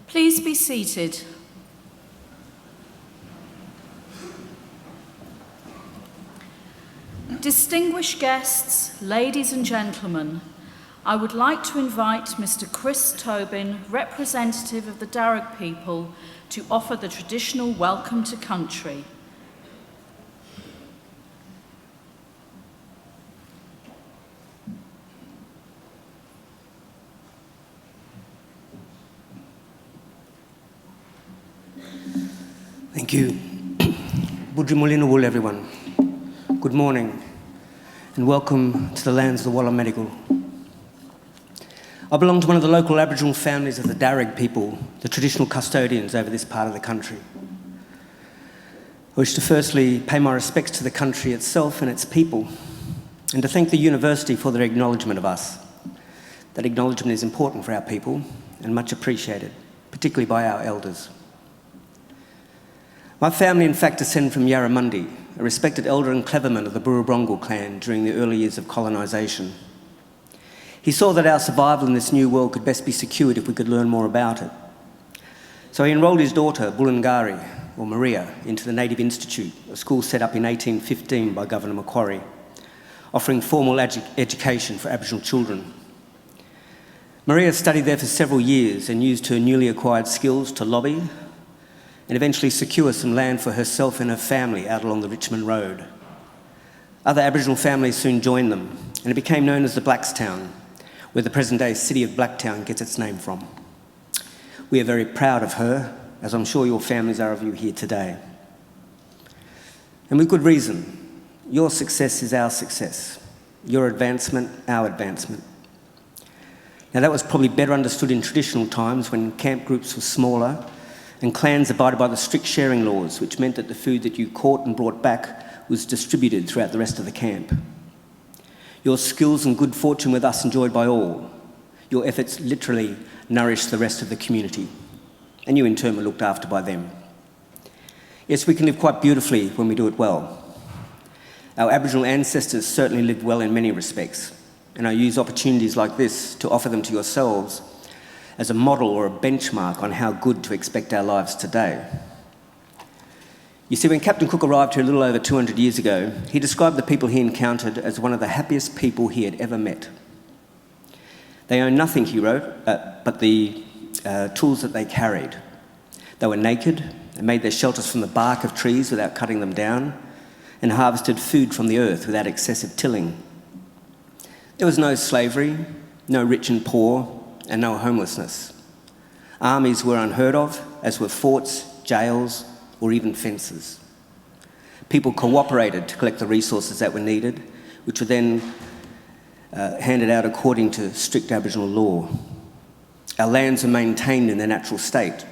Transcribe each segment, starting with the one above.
Please be seated. Distinguished guests, ladies and gentlemen, I would like to invite Mr. Chris Tobin, representative of the Darug people, to offer the traditional welcome to country. Thank you. Budrimulina everyone. Good morning and welcome to the lands of the Wallamadigal. I belong to one of the local Aboriginal families of the Darug people, the traditional custodians over this part of the country. I wish to firstly pay my respects to the country itself and its people, and to thank the university for their acknowledgement of us. That acknowledgement is important for our people and much appreciated, particularly by our elders. My family, in fact, descend from Yarramundi, a respected elder and cleverman of the Burrabrongal clan during the early years of colonisation. He saw that our survival in this new world could best be secured if we could learn more about it. So he enrolled his daughter, Bulungari, or Maria, into the Native Institute, a school set up in 1815 by Governor Macquarie, offering formal education for Aboriginal children. Maria studied there for several years and used her newly acquired skills to lobby and eventually secure some land for herself and her family out along the Richmond Road. Other Aboriginal families soon joined them, and it became known as the Blackstown, where the present-day city of Blacktown gets its name from. We are very proud of her, as I'm sure your families are of you here today. And with good reason. Your success is our success. Your advancement, our advancement. Now that was probably better understood in traditional times when camp groups were smaller and clans abided by the strict sharing laws, which meant that the food that you caught and brought back was distributed throughout the rest of the camp. Your skills and good fortune were thus enjoyed by all. Your efforts literally nourished the rest of the community, and you in turn were looked after by them. Yes, we can live quite beautifully when we do it well. Our Aboriginal ancestors certainly lived well in many respects, and I use opportunities like this to offer them to yourselves as a model or a benchmark on how good to expect our lives today. You see, when Captain Cook arrived here a little over 200 years ago, he described the people he encountered as one of the happiest people he had ever met. They owned nothing, he wrote, but the tools that they carried. They were naked and made their shelters from the bark of trees without cutting them down, and harvested food from the earth without excessive tilling. There was no slavery, no rich and poor, and no homelessness. Armies were unheard of, as were forts, jails, or even fences. People cooperated to collect the resources that were needed, which were then handed out according to strict Aboriginal law. Our lands were maintained in their natural state,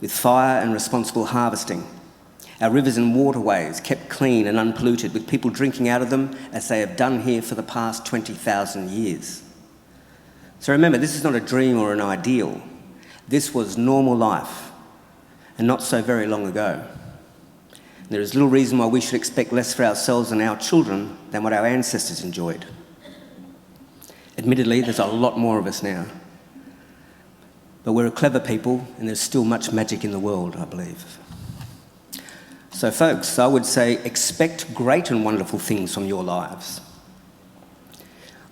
with fire and responsible harvesting. Our rivers and waterways kept clean and unpolluted, with people drinking out of them as they have done here for the past 20,000 years. So remember, this is not a dream or an ideal. This was normal life, and not so very long ago. There is little reason why we should expect less for ourselves and our children than what our ancestors enjoyed. Admittedly, there's a lot more of us now. But we're a clever people, and there's still much magic in the world, I believe. So folks, I would say expect great and wonderful things from your lives.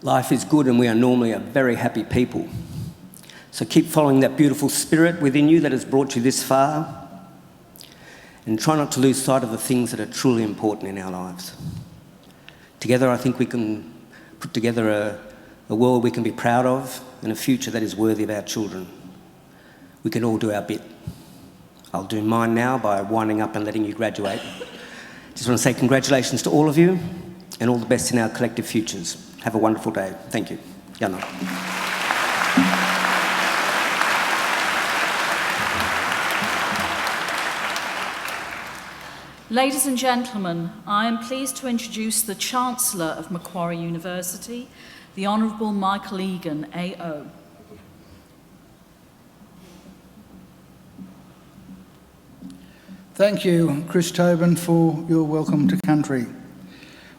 Life is good and we are normally a very happy people. So keep following that beautiful spirit within you that has brought you this far, and try not to lose sight of the things that are truly important in our lives. Together, I think we can put together a world we can be proud of and a future that is worthy of our children. We can all do our bit. I'll do mine now by winding up and letting you graduate. Just want to say congratulations to all of you and all the best in our collective futures. Have a wonderful day. Thank you. Yana. Ladies and gentlemen, I am pleased to introduce the Chancellor of Macquarie University, the Honourable Michael Egan, AO. Thank you, Chris Tobin, for your welcome to country.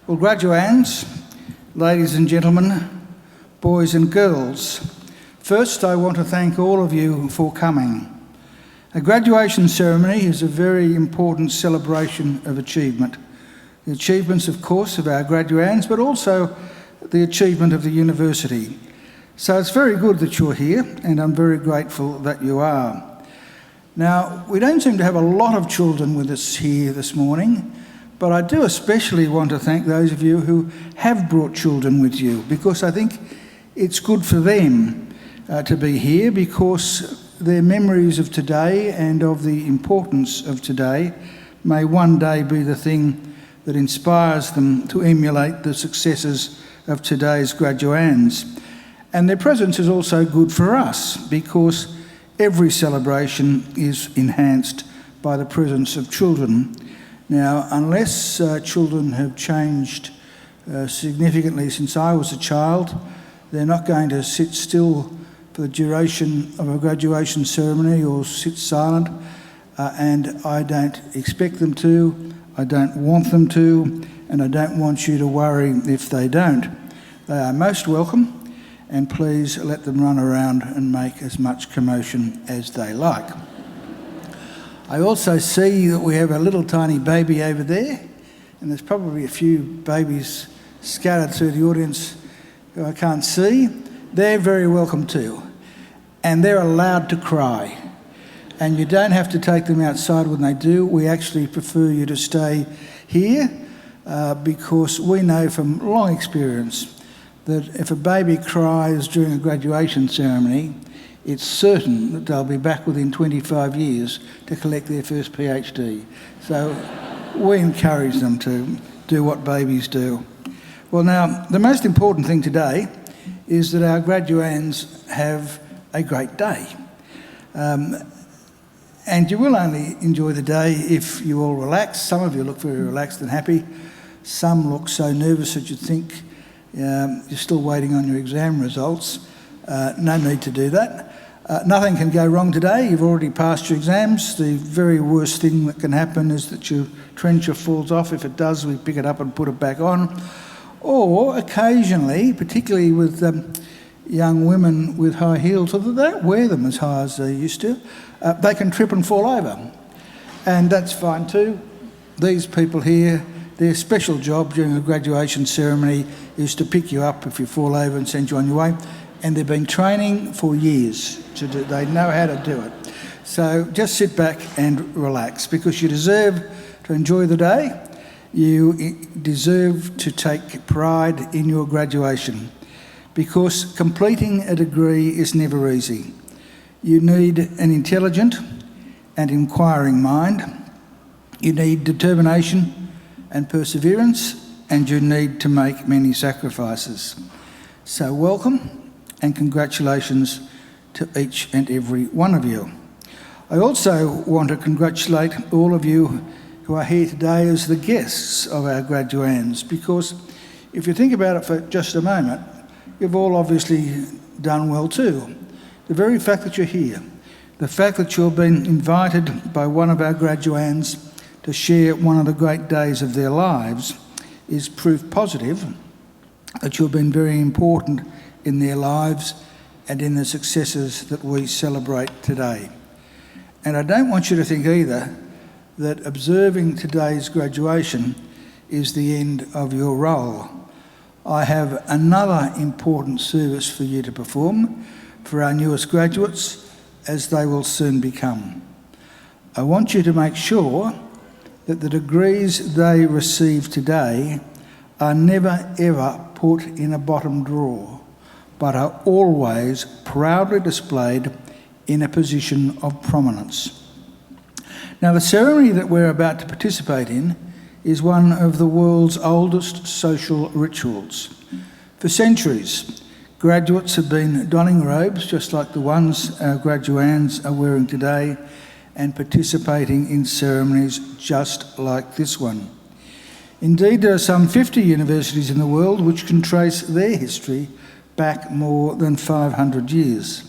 Well, graduands, ladies and gentlemen, boys and girls, first I want to thank all of you for coming. A graduation ceremony is a very important celebration of achievement. The achievements, of course, of our graduands, but also the achievement of the university. So it's very good that you're here, and I'm very grateful that you are. Now, we don't seem to have a lot of children with us here this morning, but I do especially want to thank those of you who have brought children with you, because I think it's good for them to be here, because their memories of today and of the importance of today may one day be the thing that inspires them to emulate the successes of today's graduands. And their presence is also good for us, because every celebration is enhanced by the presence of children. Now, unless children have changed significantly since I was a child, they're not going to sit still for the duration of a graduation ceremony or sit silent, and I don't expect them to, I don't want them to, and I don't want you to worry if they don't. They are most welcome, and please let them run around and make as much commotion as they like. I also see that we have a little tiny baby over there, and there's probably a few babies scattered through the audience who I can't see. They're very welcome too, and they're allowed to cry. And you don't have to take them outside when they do. We actually prefer you to stay here because we know from long experience that if a baby cries during a graduation ceremony, it's certain that they'll be back within 25 years to collect their first PhD. So we encourage them to do what babies do. Well, now, the most important thing today is that our graduands have a great day. And you will only enjoy the day if you all relax. Some of you look very relaxed and happy. Some look so nervous that you'd think you're still waiting on your exam results. No need to do that. Nothing can go wrong today. You've already passed your exams. The very worst thing that can happen is that your trencher falls off. If it does, we pick it up and put it back on. Or occasionally, particularly with young women with high heels, although they don't wear them as high as they used to, they can trip and fall over. And that's fine too. These people here, their special job during a graduation ceremony is to pick you up if you fall over and send you on your way. And they've been training for years to do. They know how to do it. So just sit back and relax, because you deserve to enjoy the day. You deserve to take pride in your graduation, because completing a degree is never easy. You need an intelligent and inquiring mind. You need determination and perseverance, and you need to make many sacrifices. So welcome and congratulations to each and every one of you. I also want to congratulate all of you who are here today as the guests of our graduands, because if you think about it for just a moment, you've all obviously done well too. The very fact that you're here, the fact that you've been invited by one of our graduands to share one of the great days of their lives is proof positive that you've been very important in their lives and in the successes that we celebrate today. And I don't want you to think either that observing today's graduation is the end of your role. I have another important service for you to perform for our newest graduates, as they will soon become. I want you to make sure that the degrees they receive today are never ever put in a bottom drawer, but are always proudly displayed in a position of prominence. Now, the ceremony that we're about to participate in is one of the world's oldest social rituals. For centuries, graduates have been donning robes just like the ones our graduands are wearing today, and participating in ceremonies just like this one. Indeed, there are some 50 universities in the world which can trace their history back more than 500 years.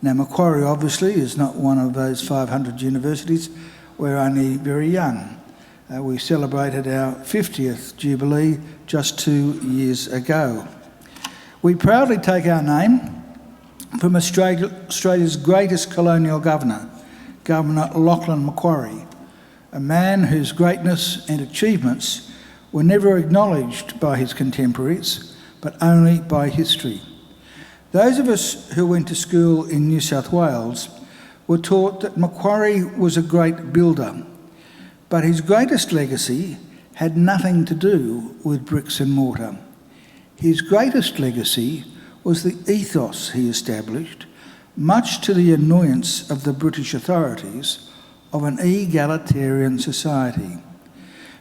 Now, Macquarie obviously is not one of those 500 universities. We're only very young. We celebrated our 50th Jubilee just 2 years ago. We proudly take our name from Australia's greatest colonial governor, Governor Lachlan Macquarie, a man whose greatness and achievements were never acknowledged by his contemporaries, but only by history. Those of us who went to school in New South Wales were taught that Macquarie was a great builder, but his greatest legacy had nothing to do with bricks and mortar. His greatest legacy was the ethos he established, much to the annoyance of the British authorities, of an egalitarian society,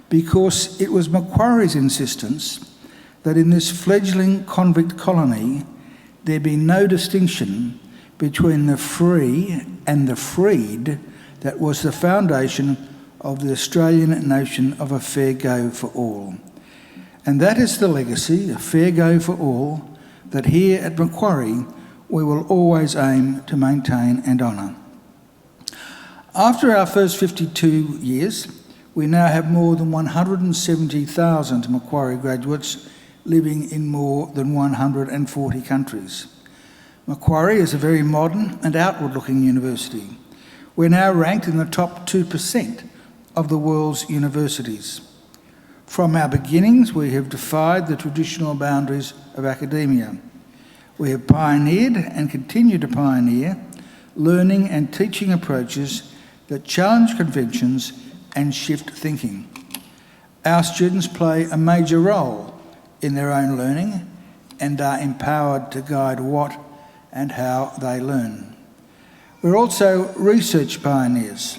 because it was Macquarie's insistence that in this fledgling convict colony there be no distinction between the free and the freed that was the foundation of the Australian notion of a fair go for all. And that is the legacy, a fair go for all, that here at Macquarie we will always aim to maintain and honour. After our first 52 years, we now have more than 170,000 Macquarie graduates living in more than 140 countries. Macquarie is a very modern and outward-looking university. We're now ranked in the top 2% of the world's universities. From our beginnings, we have defied the traditional boundaries of academia. We have pioneered and continue to pioneer learning and teaching approaches that challenge conventions and shift thinking. Our students play a major role in their own learning and are empowered to guide what and how they learn. We're also research pioneers.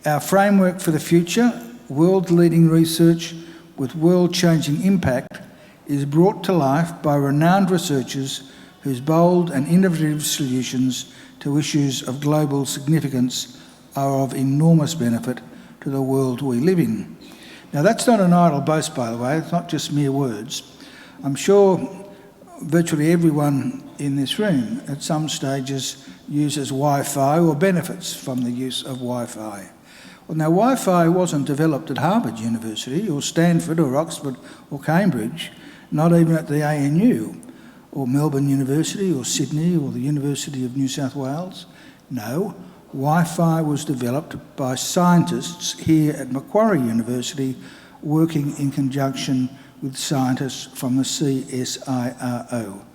Our framework for the future, world-leading research with world-changing impact, is brought to life by renowned researchers whose bold and innovative solutions to issues of global significance are of enormous benefit to the world we live in. Now, that's not an idle boast, by the way. It's not just mere words. I'm sure virtually everyone in this room at some stages uses Wi-Fi or benefits from the use of Wi-Fi. Well, now, Wi-Fi wasn't developed at Harvard University or Stanford or Oxford or Cambridge, not even at the ANU or Melbourne University or Sydney or the University of New South Wales. No, Wi-Fi was developed by scientists here at Macquarie University working in conjunction with scientists from the CSIRO.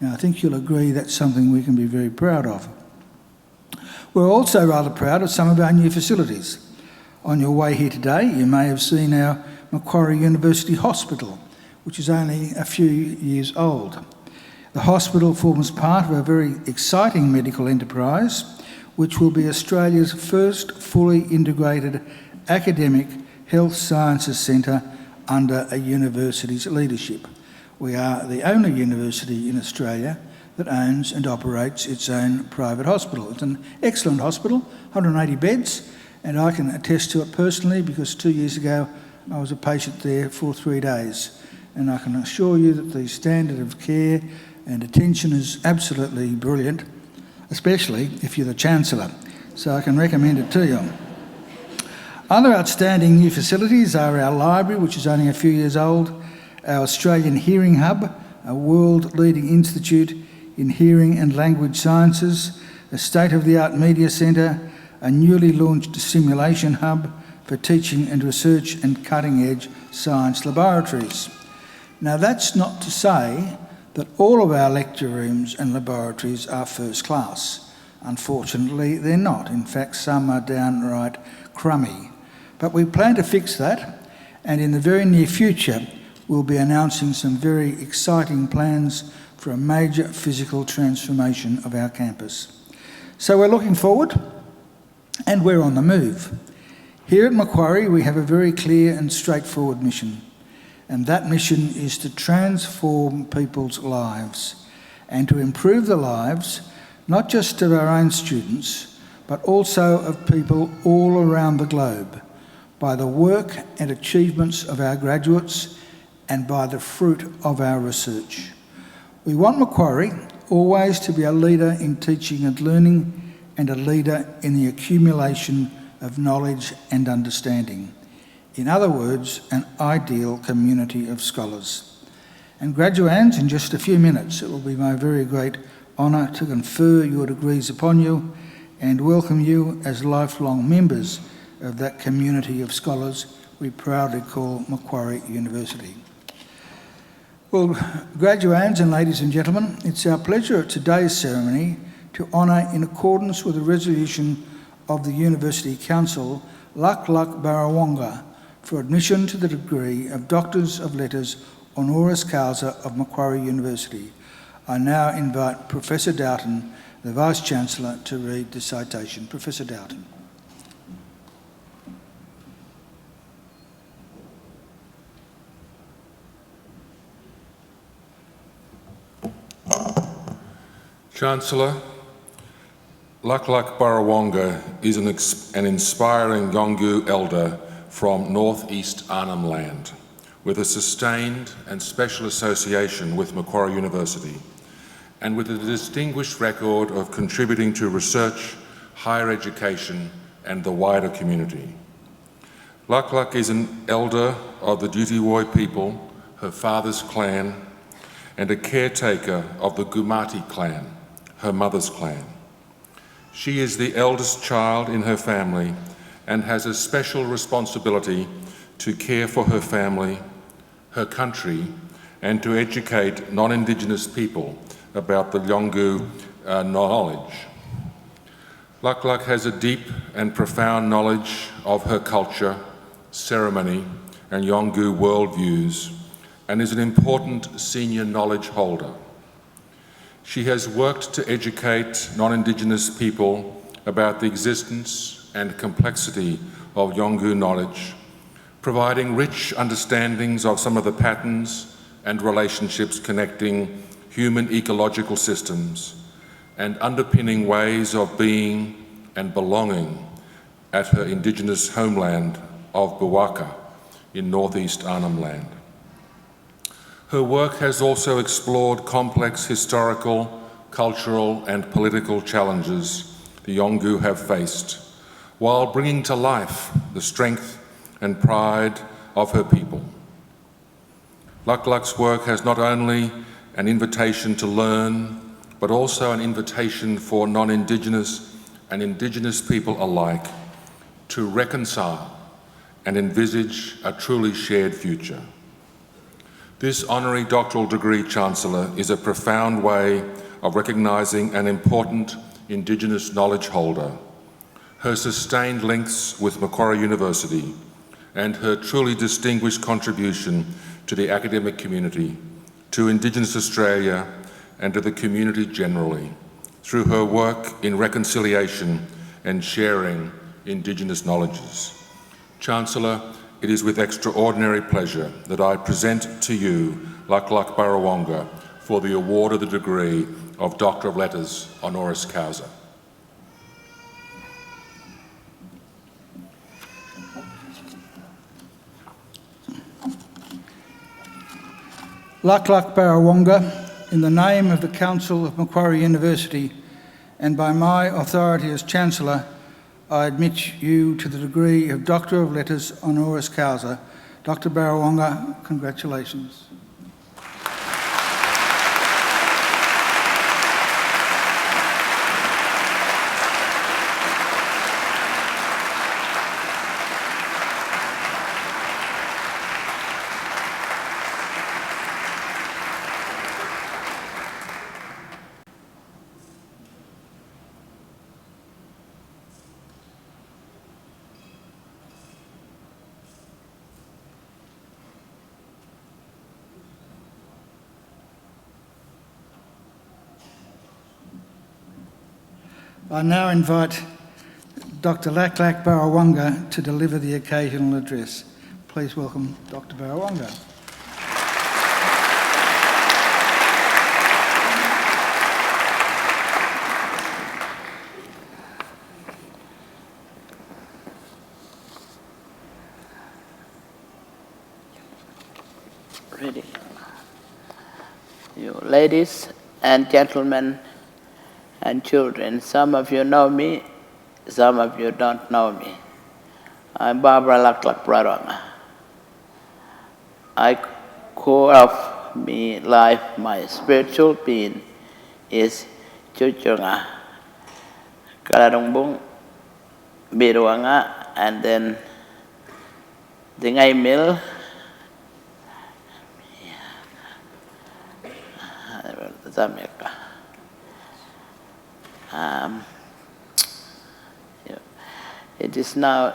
Now, I think you'll agree that's something we can be very proud of. We're also rather proud of some of our new facilities. On your way here today, you may have seen our Macquarie University Hospital, which is only a few years old. The hospital forms part of a very exciting medical enterprise, which will be Australia's first fully integrated academic health sciences centre under a university's leadership. We are the only university in Australia that owns and operates its own private hospital. It's an excellent hospital, 180 beds, and I can attest to it personally because 2 years ago I was a patient there for 3 days. And I can assure you that the standard of care and attention is absolutely brilliant, especially if you're the Chancellor. So I can recommend it to you. Other outstanding new facilities are our library, which is only a few years old, our Australian Hearing Hub, a world-leading institute in hearing and language sciences, a state-of-the-art media centre, a newly launched simulation hub for teaching and research and cutting-edge science laboratories. Now, that's not to say that all of our lecture rooms and laboratories are first class. Unfortunately, they're not. In fact, some are downright crummy. But we plan to fix that, and in the very near future, we'll be announcing some very exciting plans for a major physical transformation of our campus. So we're looking forward, and we're on the move. Here at Macquarie, we have a very clear and straightforward mission, and that mission is to transform people's lives and to improve the lives, not just of our own students, but also of people all around the globe, by the work and achievements of our graduates and by the fruit of our research. We want Macquarie always to be a leader in teaching and learning and a leader in the accumulation of knowledge and understanding. In other words, an ideal community of scholars. And graduands, in just a few minutes, it will be my very great honour to confer your degrees upon you and welcome you as lifelong members of that community of scholars we proudly call Macquarie University. Well, graduands and ladies and gentlemen, it's our pleasure at today's ceremony to honour, in accordance with the resolution of the University Council, Lak Barawonga for admission to the degree of Doctors of Letters honoris causa of Macquarie University. I now invite Professor Doughton, the Vice-Chancellor, to read the citation. Professor Doughton. Chancellor, Lak Barawonga is an inspiring Yolngu elder from northeast Arnhem Land, with a sustained and special association with Macquarie University, and with a distinguished record of contributing to research, higher education, and the wider community. Lak is an elder of the Dutiwoi people, her father's clan, and a caretaker of the Gumati clan, her mother's clan. She is the eldest child in her family and has a special responsibility to care for her family, her country, and to educate non-Indigenous people about the Yolngu knowledge. Lak has a deep and profound knowledge of her culture, ceremony, and Yolngu worldviews, and is an important senior knowledge holder. She has worked to educate non-Indigenous people about the existence and complexity of Yolngu knowledge, providing rich understandings of some of the patterns and relationships connecting human ecological systems and underpinning ways of being and belonging at her Indigenous homeland of Buwaka in northeast Arnhem Land. Her work has also explored complex historical, cultural and political challenges the Yolngu have faced, while bringing to life the strength and pride of her people. Lak's work has not only an invitation to learn, but also an invitation for non-Indigenous and Indigenous people alike to reconcile and envisage a truly shared future. This honorary doctoral degree, Chancellor, is a profound way of recognising an important Indigenous knowledge holder, her sustained links with Macquarie University, and her truly distinguished contribution to the academic community, to Indigenous Australia, and to the community generally, through her work in reconciliation and sharing Indigenous knowledges. Chancellor, it is with extraordinary pleasure that I present to you Lak Barawonga for the award of the degree of Doctor of Letters honoris causa. Lak Barawonga, in the name of the Council of Macquarie University and by my authority as Chancellor, I admit you to the degree of Doctor of Letters honoris causa. Dr. Barawonga, congratulations. I now invite Dr. Lak Barawonga to deliver the occasional address. Please welcome Dr. Barawonga. Ready. You ladies and gentlemen and children, some of you know me, some of you don't know me. I'm Barbara Lak Barawonga. I core of me life, my spiritual being is Chuchunga, Karadongbong, Biruanga, and then Dingai Mill, it is now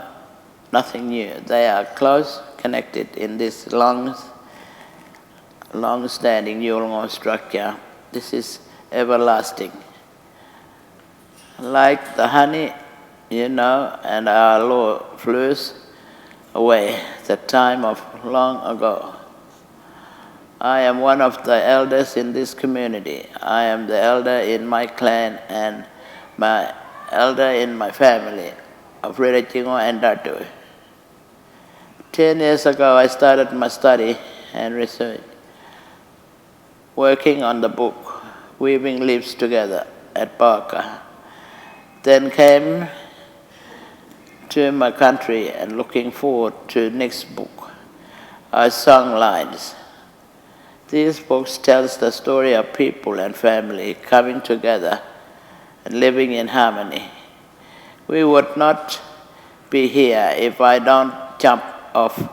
nothing new. They are close connected in this long-standing Yolngu structure. This is everlasting. Like the honey, and our law flows away the time of long ago. I am one of the elders in this community. I am the elder in my clan and my elder in my family of Rirachingo and Datu. 10 years ago, I started my study and research, working on the book, Weaving Leaves Together at Parker. Then came to my country and looking forward to next book, our songlines. These books tells the story of people and family coming together and living in harmony. We would not be here if I don't jump off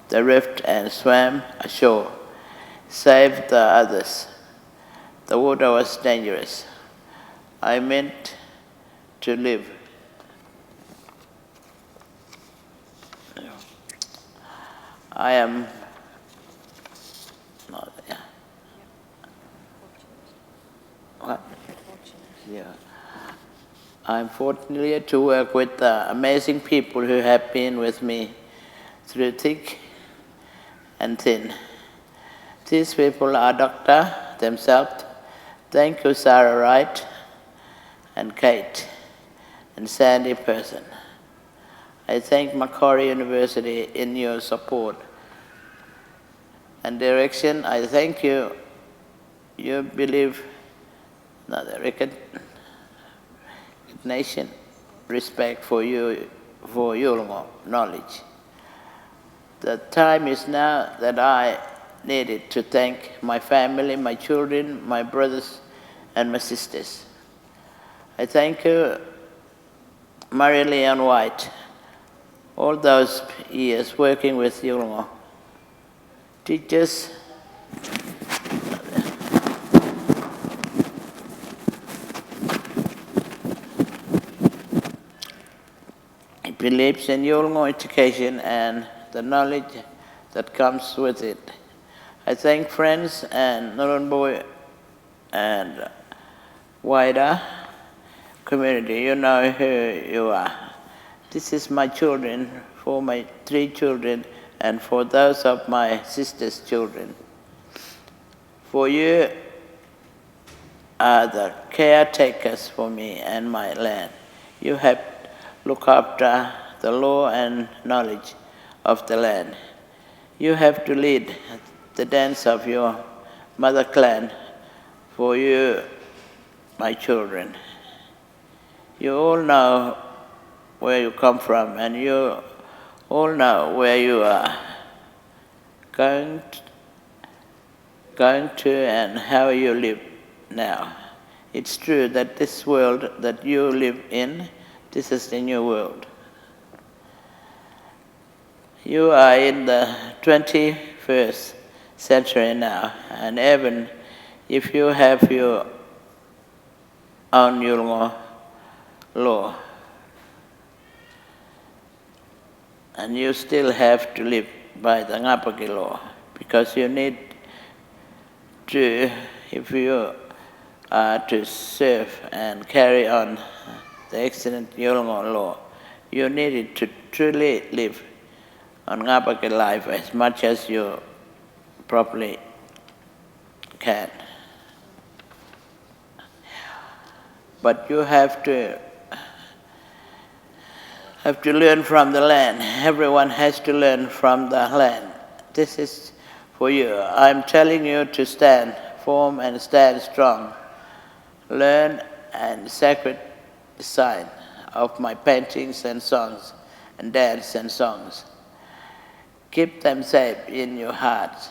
the rift and swam ashore, save the others. The water was dangerous. I meant to live. I am not there. What? Yeah. I'm fortunate to work with amazing people who have been with me through thick and thin. These people are doctors themselves. Thank you, Sarah Wright and Kate and Sandy Person. I thank Macquarie University in your support and direction. I thank you. You believe, the recognition, respect for you, for your knowledge. The time is now that I needed to thank my family, my children, my brothers, and my sisters. I thank you, Marie-Leon White, all those years working with Yolngu. Teachers, he believes in Yolngu education and the knowledge that comes with it. I thank friends and Nurunboy and wider community. You know who you are. This is my children, for my 3 children, and for those of my sister's children. For you are the caretakers for me and my land. You have looked after the law and knowledge of the land. You have to lead the dance of your mother clan for you, my children. You all know where you come from, and you all know where you are going to and how you live now. It's true that this world that you live in, this is the new world. You are in the 21st century now, and even if you have your own Yolngu law, and you still have to live by the Ngapaki law, because you need to, if you are to serve and carry on the excellent Yolngu law, you needed to truly live on Ngapaki life as much as you properly can. But you have to learn from the land. Everyone has to learn from the land. This is for you. I'm telling you to stand firm and stand strong. Learn and sacred sign of my paintings and songs and dance and songs. Keep them safe in your hearts.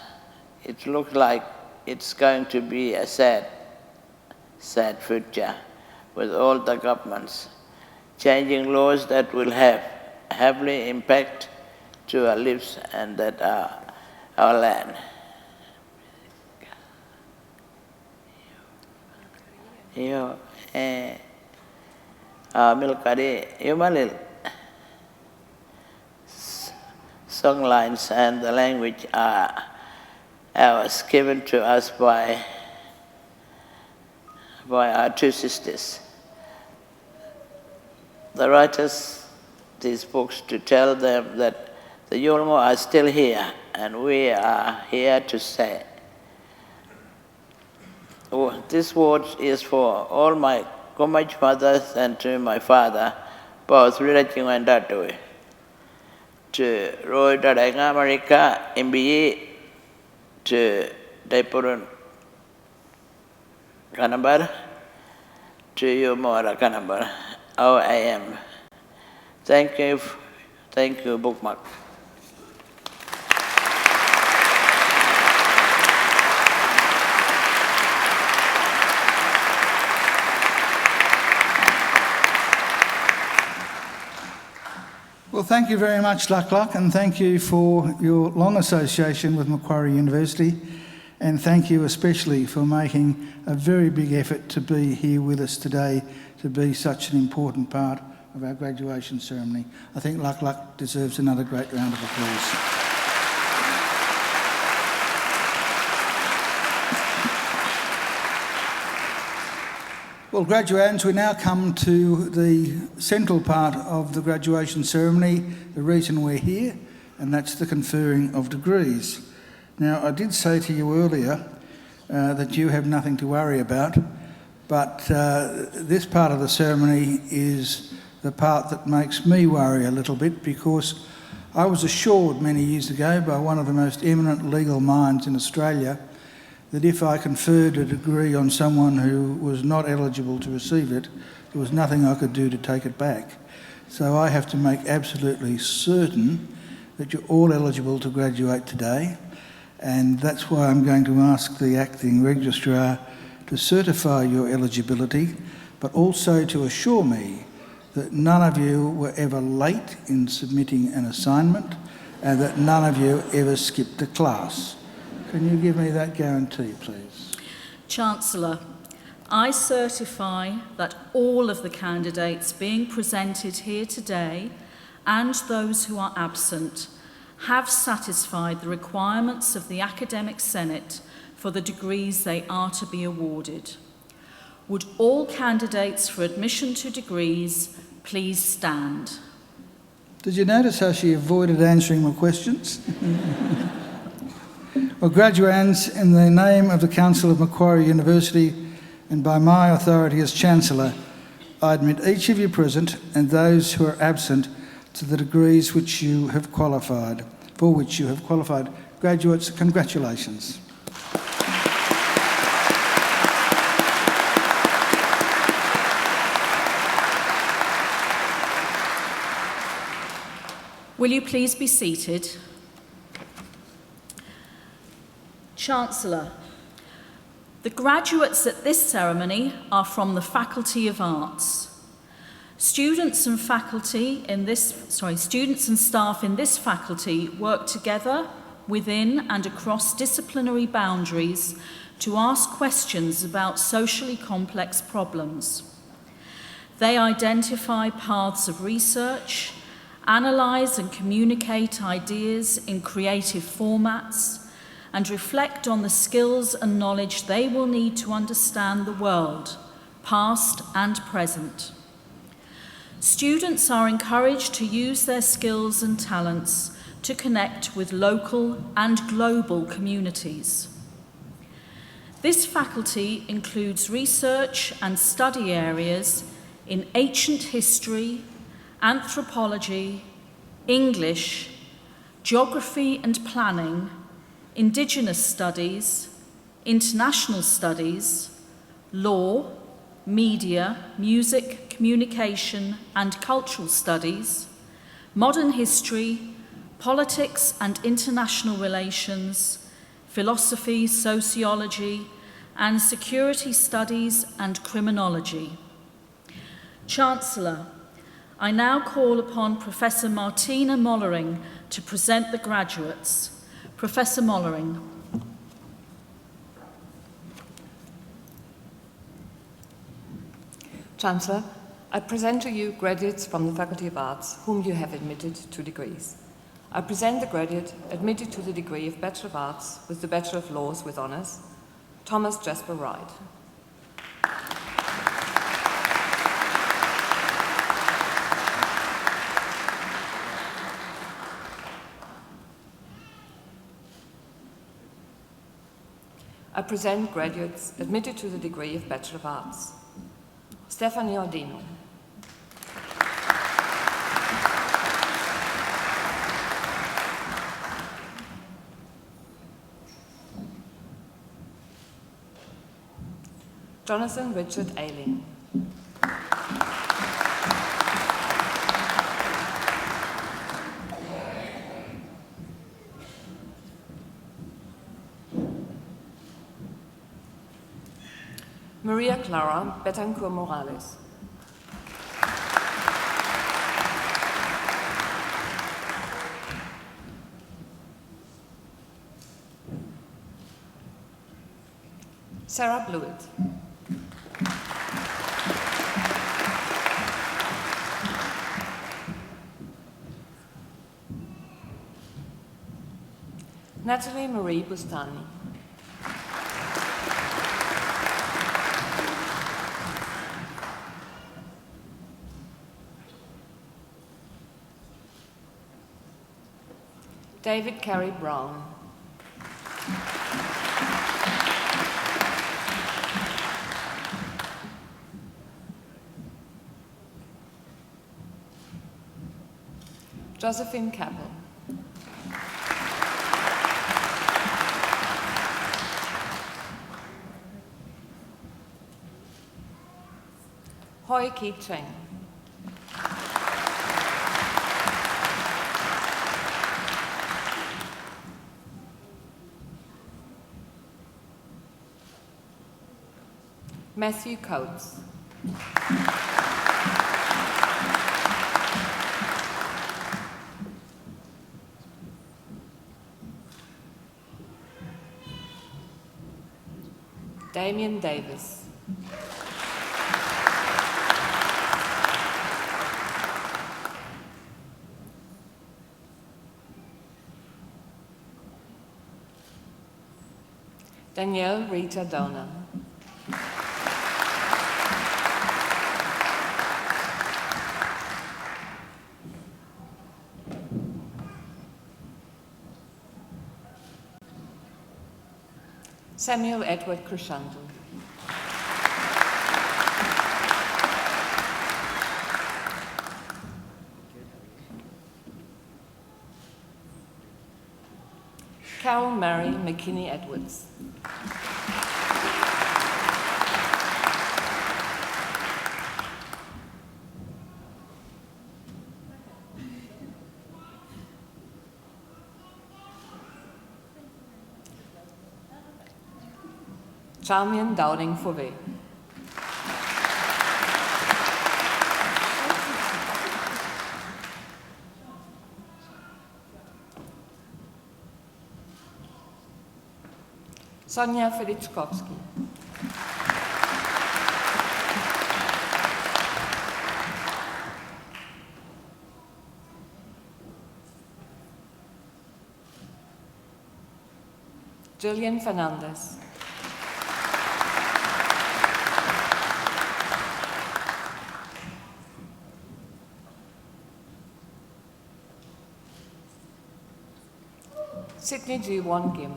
It looks like it's going to be a sad future with all the governments changing laws that will have heavily impact to our lives and that our land. Yo, Macquarie, Yumalil. Song lines and the language was given to us by our two sisters. The writers these books to tell them that the Yolngu are still here and we are here to stay. This word is for all my Komach mothers and to my father, both Riraching and Datui. To Roy Dadanga America, MBE, to Daipurun Kanabar, to Yomora Kanabar, how I am. Thank you, Bookmark. Well, thank you very much, Luck Luck, and thank you for your long association with Macquarie University, and thank you especially for making a very big effort to be here with us today, to be such an important part of our graduation ceremony. I think Luck Luck deserves another great round of applause. Well, graduands, we now come to the central part of the graduation ceremony, the reason we're here, and that's the conferring of degrees. Now, I did say to you earlier that you have nothing to worry about, but this part of the ceremony is the part that makes me worry a little bit, because I was assured many years ago by one of the most eminent legal minds in Australia that if I conferred a degree on someone who was not eligible to receive it, there was nothing I could do to take it back. So I have to make absolutely certain that you're all eligible to graduate today, and that's why I'm going to ask the acting registrar to certify your eligibility, but also to assure me that none of you were ever late in submitting an assignment and that none of you ever skipped a class. Can you give me that guarantee, please? Chancellor, I certify that all of the candidates being presented here today and those who are absent have satisfied the requirements of the Academic Senate for the degrees they are to be awarded. Would all candidates for admission to degrees please stand? Did you notice how she avoided answering my questions? Well, graduands, in the name of the Council of Macquarie University and by my authority as Chancellor, I admit each of you present and those who are absent to the degrees which you have qualified, for which you have qualified. Graduates, congratulations. Will you please be seated? Chancellor, the graduates at this ceremony are from the Faculty of Arts. Students and staff in this faculty work together within and across disciplinary boundaries to ask questions about socially complex problems. They identify paths of research, analyse and communicate ideas in creative formats, and reflect on the skills and knowledge they will need to understand the world, past and present. Students are encouraged to use their skills and talents to connect with local and global communities. This faculty includes research and study areas in ancient history, anthropology, English, geography and planning, Indigenous Studies, International Studies, Law, Media, Music, Communication and Cultural Studies, Modern History, Politics and International Relations, Philosophy, Sociology, and Security Studies and Criminology. Chancellor, I now call upon Professor Martina Mollering to present the graduates. Professor Mollering. Chancellor, I present to you graduates from the Faculty of Arts whom you have admitted to degrees. I present the graduate admitted to the degree of Bachelor of Arts with the Bachelor of Laws with Honours, Thomas Jasper Wright. I present graduates admitted to the degree of Bachelor of Arts. Stephanie Ordino. Jonathan Richard Ailing. Maria Clara Betancourt Morales. Sarah Blewett. Natalie Marie Bustani. David Carey Brown. Josephine Capel. Hoi Ki Cheng. Matthew Coates. Damien Davis. Danielle Rita Dona. Samuel Edward Crescendo. Carol Mary McKinney Edwards. Charmian Dowding Fauvet. Sonia Feliczkowski. Jillian Fernandez. Sydney G. Won Kim.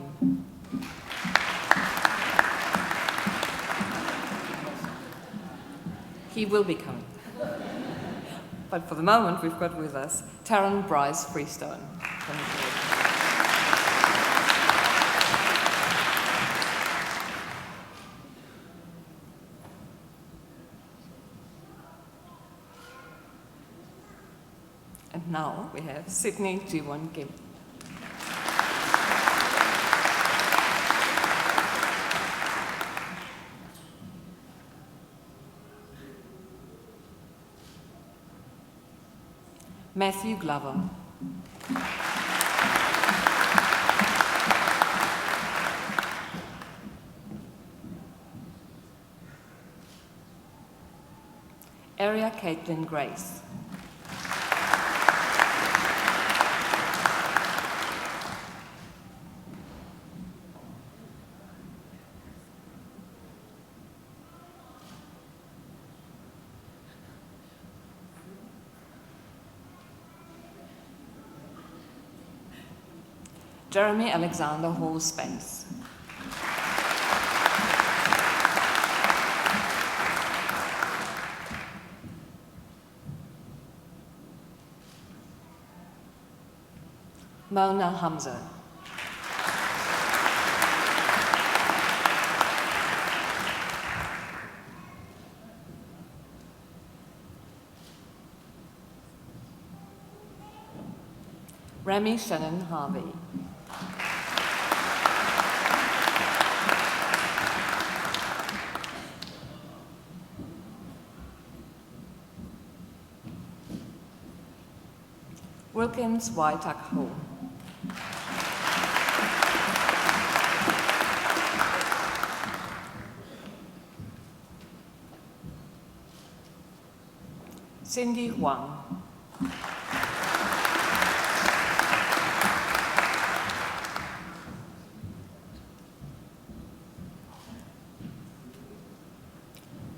He will be coming. But for the moment, we've got with us Taryn Bryce Freestone. And now we have Sydney G. Won Kim. Matthew Glover. Area Caitlin Grace. Jeremy Alexander Hall Spence. Mona Hamza. Remy Shannon Harvey. Wilkins Waitak Ho. Cindy Huang.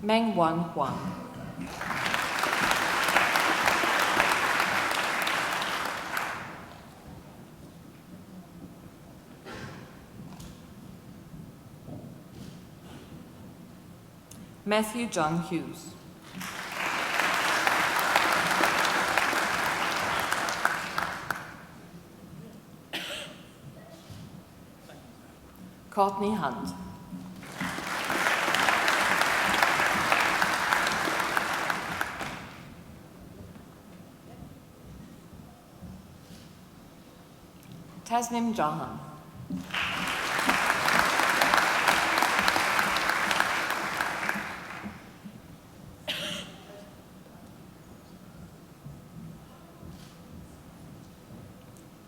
Meng Wan Huang. Matthew John Hughes. Courtney Hunt. Tasnim Jahan.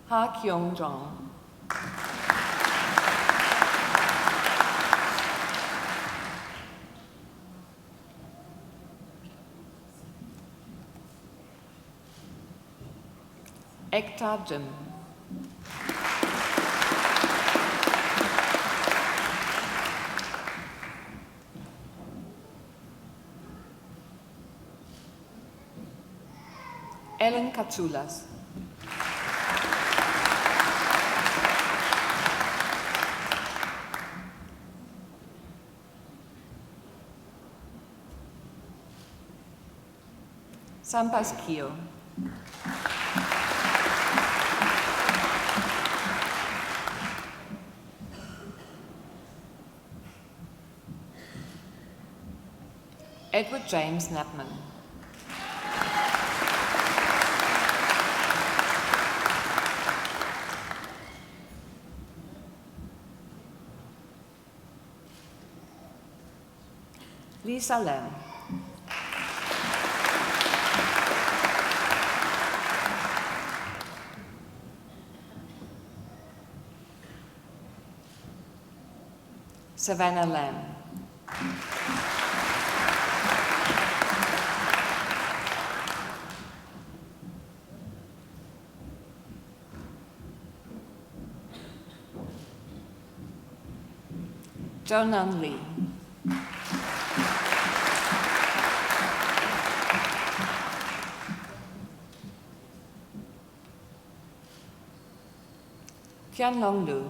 Ha Kyung Jong. Ekta Jim. Ellen Katsoulas. Sampas Kio. Edward James Knapman. Lisa Lam. Savannah Lam. Jonan Lee. Tianlong Lu.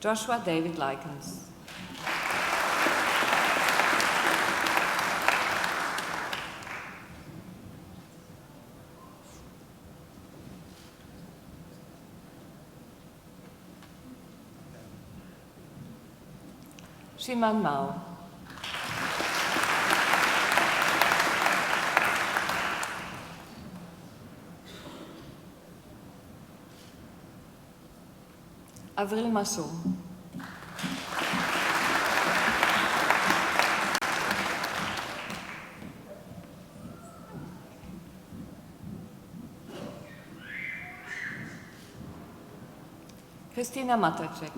Joshua David Likens. Shiman Mao. Avril Massot. Christina Matacek.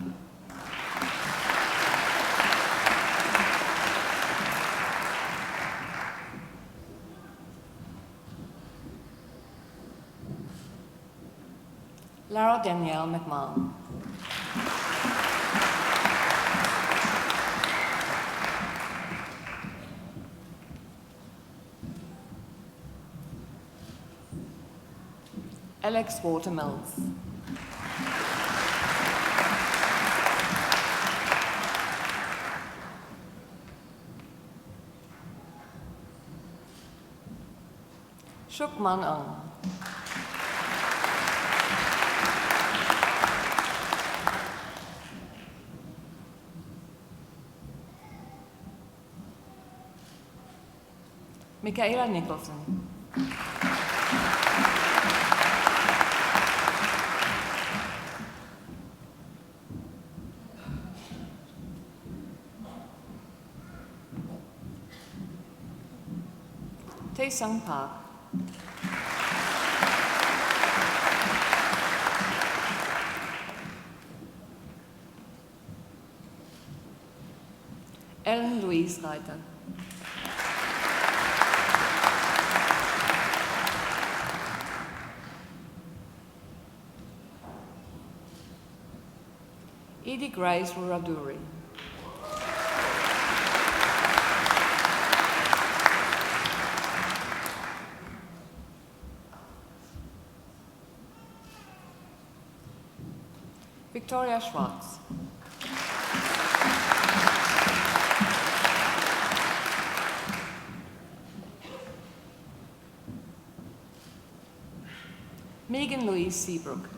Lara Danielle McMahon. Alex Watermills. Shuk Man Ang. Michaela Nicholson. Tae Sung Park. Ellen Louise Reiter. Edie Grace Ruraduri. Victoria Schwartz. Megan Louise Seabrook.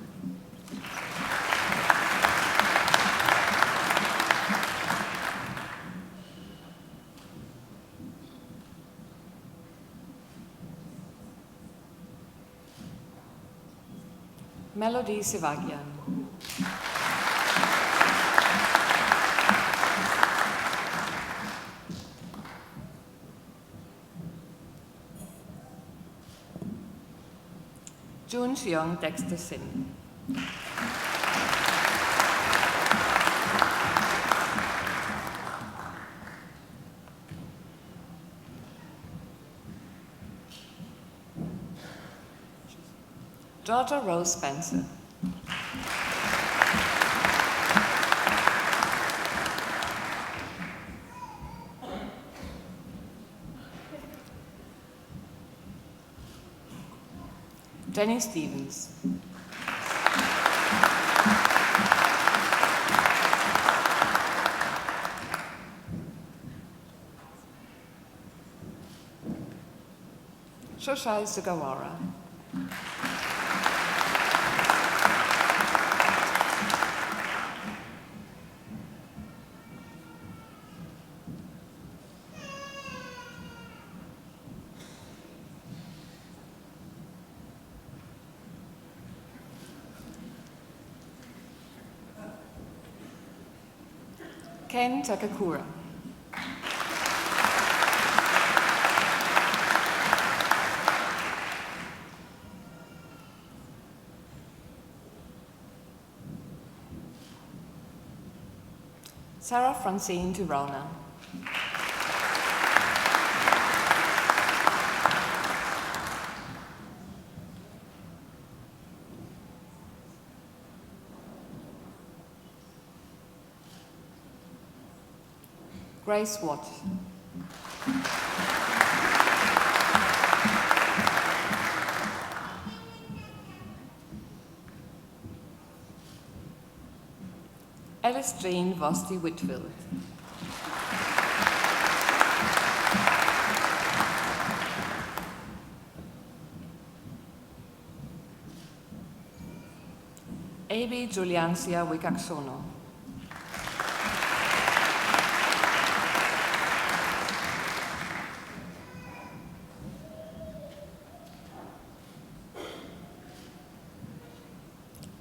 Melody Sivagian. June Seong Dexter Sin. Georgia Rose Spencer. Jenny Stevens. Shoshai Sugawara. Ken Takakura. Sarah Francine Turona. Grace Watt. Alice Jane Vosti Whitfield. Abi Juliancia Wikaksono.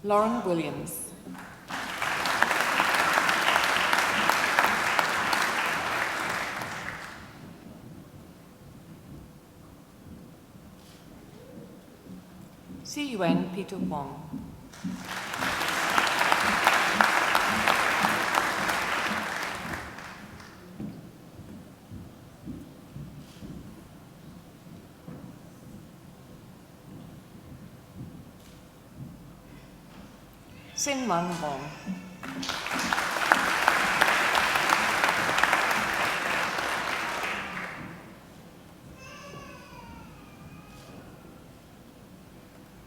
Lauren Williams. Si Yuan Peter Wong. Sin Man Wong.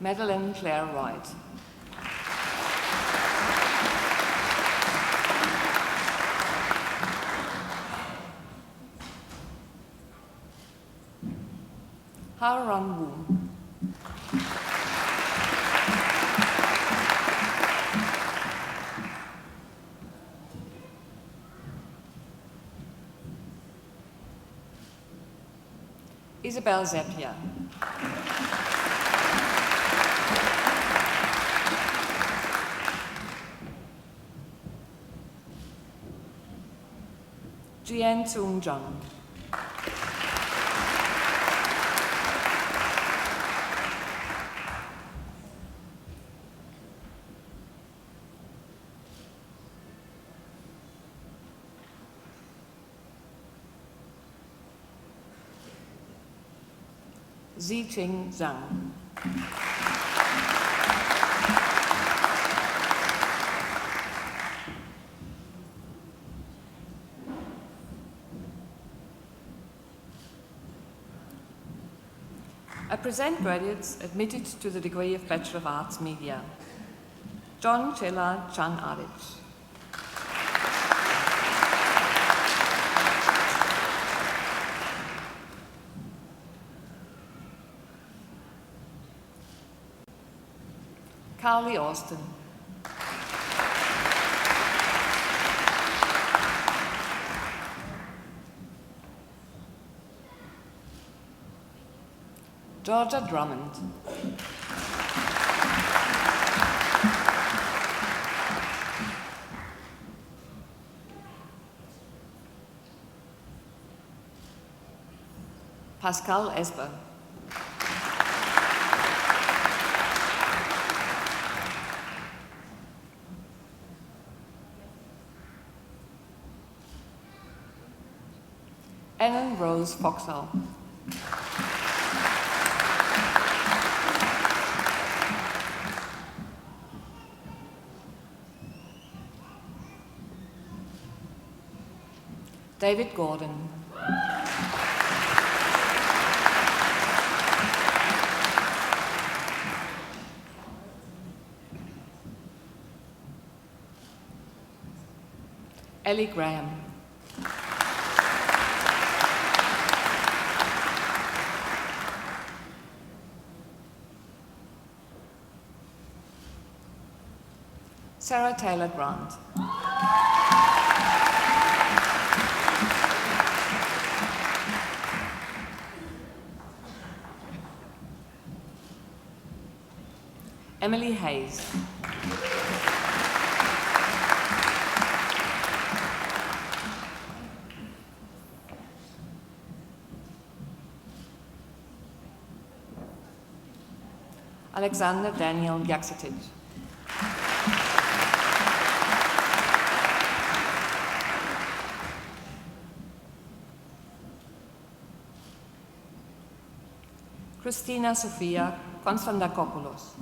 Madeleine Claire Wright. Haran Wu. Isabel Zappia. Jian Tsung Jung. Ziqing Zhang. I present graduates admitted to the degree of Bachelor of Arts Media. John Chela Chan Adic. Carly Austin. Georgia Drummond. Pascal Esper. Ellen Rose Foxall. David Gordon. Ellie Graham. Sarah Taylor Grant. Emily Hayes. Alexander Daniel Yaksetic. Christina Sofia Konstantopoulos.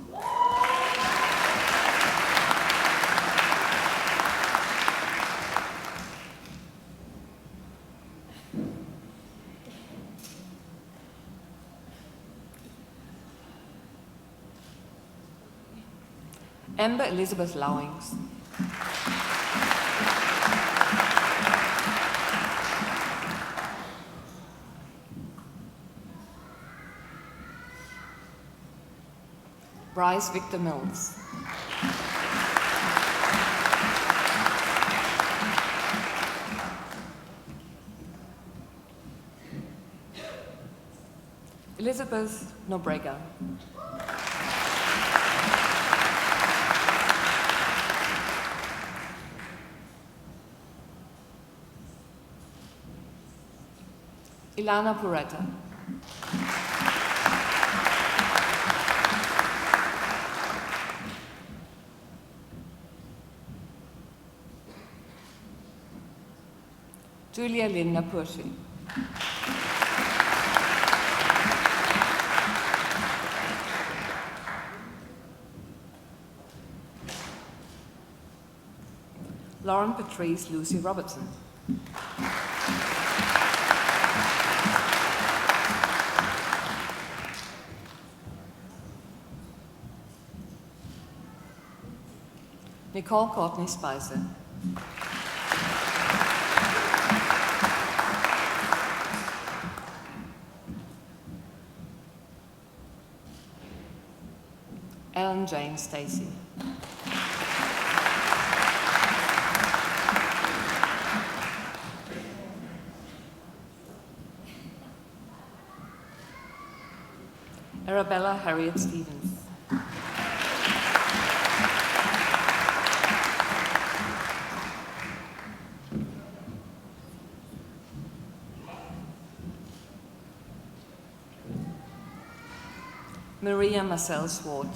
Amber Elizabeth Lowings. Bryce Victor Mills. Elizabeth Nobrega. Ilana Pureta. Julia Linda Purcell. Lauren Patrice Lucy Robertson. Nicole Courtney Spicer. Ellen Jane Stacey. Arabella Harriet Stevens. Maria Marcel Swart.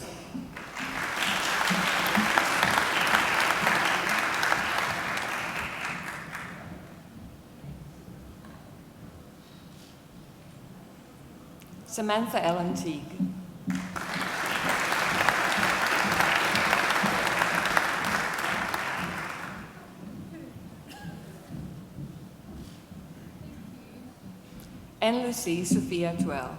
Samantha Ellen Teague. Anne-Lucie Sophia Tuel.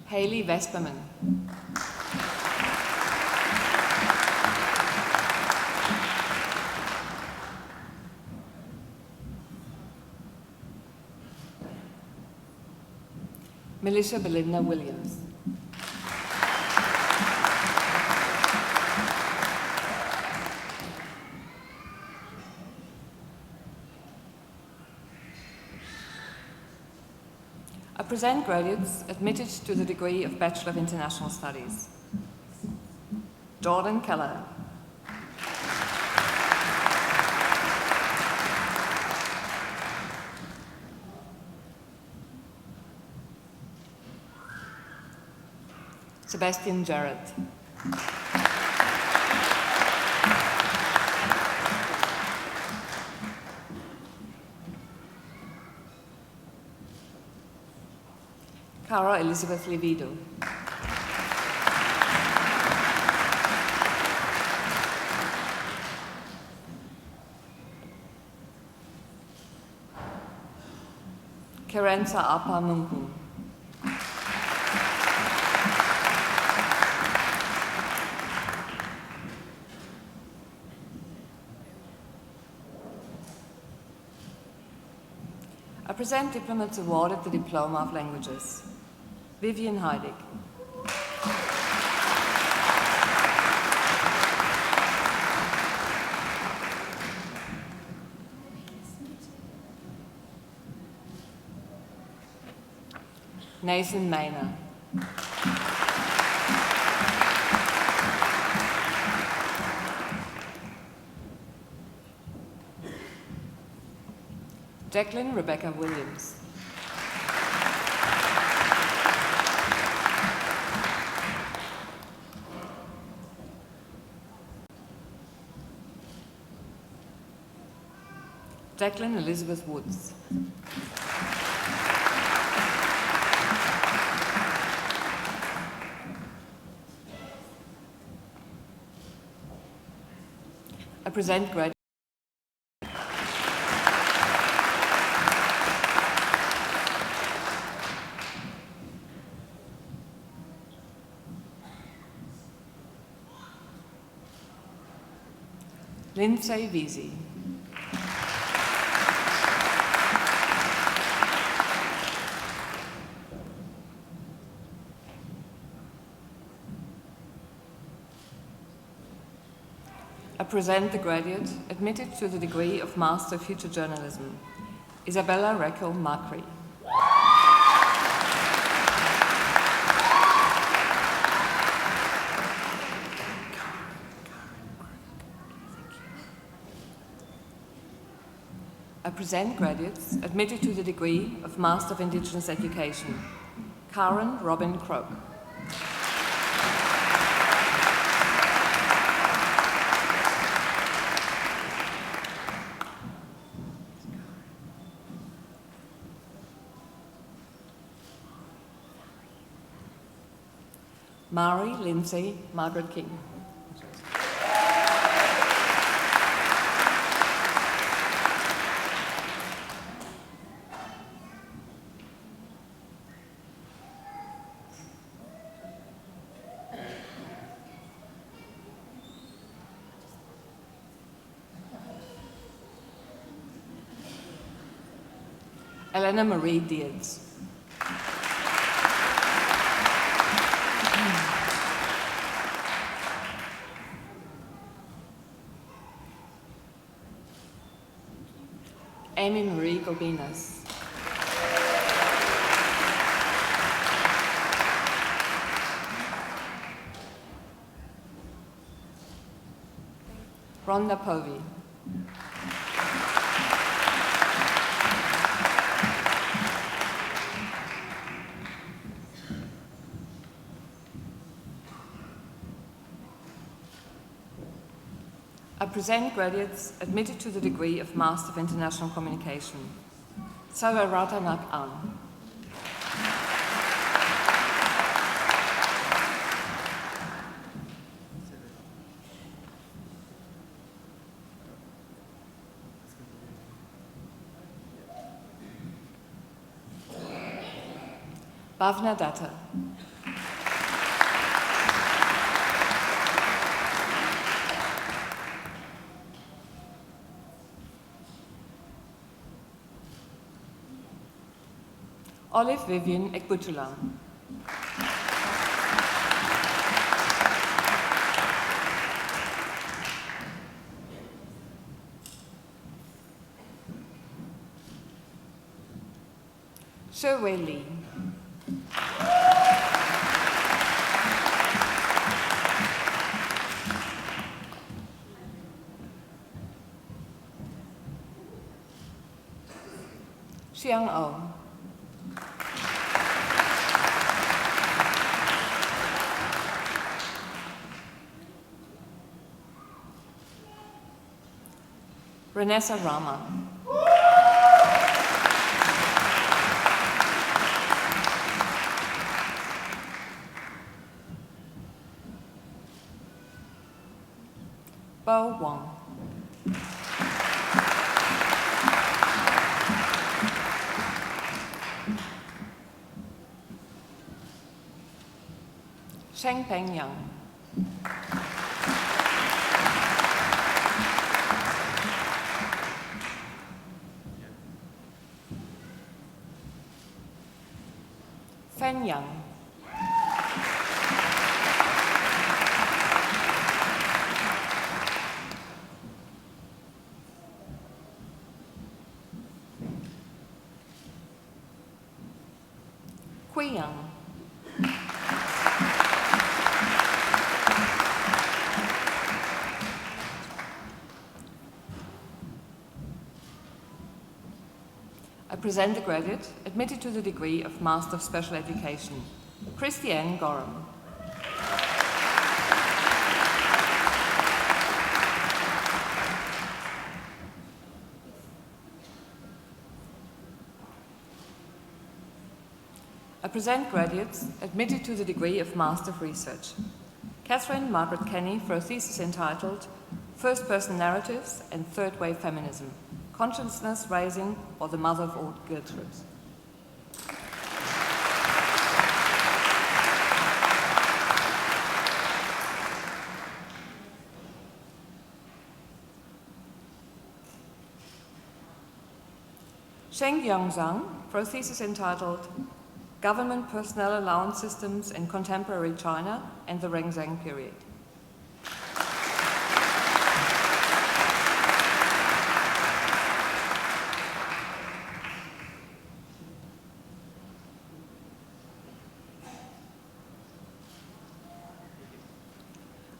Haley Vesperman. Melissa Belinda Williams. I present graduates admitted to the degree of Bachelor of International Studies. Jordan Keller. Sebastian Jarrett. Cara Elizabeth Levido. Kerensa Apa Mungu. I present diplomats awarded the Diploma of Languages. Vivian Heidig. Nathan Maynard. Jacqueline Rebecca Williams. Jacqueline Elizabeth Woods. I present graduate. Lindsay Vesey. I present the graduate admitted to the degree of Master of Future Journalism, Isabella Reckel Macquarie. I present graduates admitted to the degree of Master of Indigenous Education. Karen Robin Croak. Mari Lindsay Margaret King. Elena Marie Dietz. Amy Marie Golbinas. Rhonda Povey. I present graduates admitted to the degree of Master of International Communication. Sawarata An. Bhavna Datta. Olive Vivian Ekbutulam. Sherway Lee. Xiang O. Renessa Rama. Bo Wong. Sheng Peng Yang. Fen Yang. Kui Yang. I present the graduate admitted to the degree of Master of Special Education, Christiane Gorham. I present graduates admitted to the degree of Master of Research, Catherine Margaret Kenny for a thesis entitled First Person Narratives and Third Wave Feminism, Consciousness Raising or the Mother of All Guilt Trips. Sheng Yongzhang for a thesis entitled Government Personnel Allowance Systems in Contemporary China and the Rengzheng Period.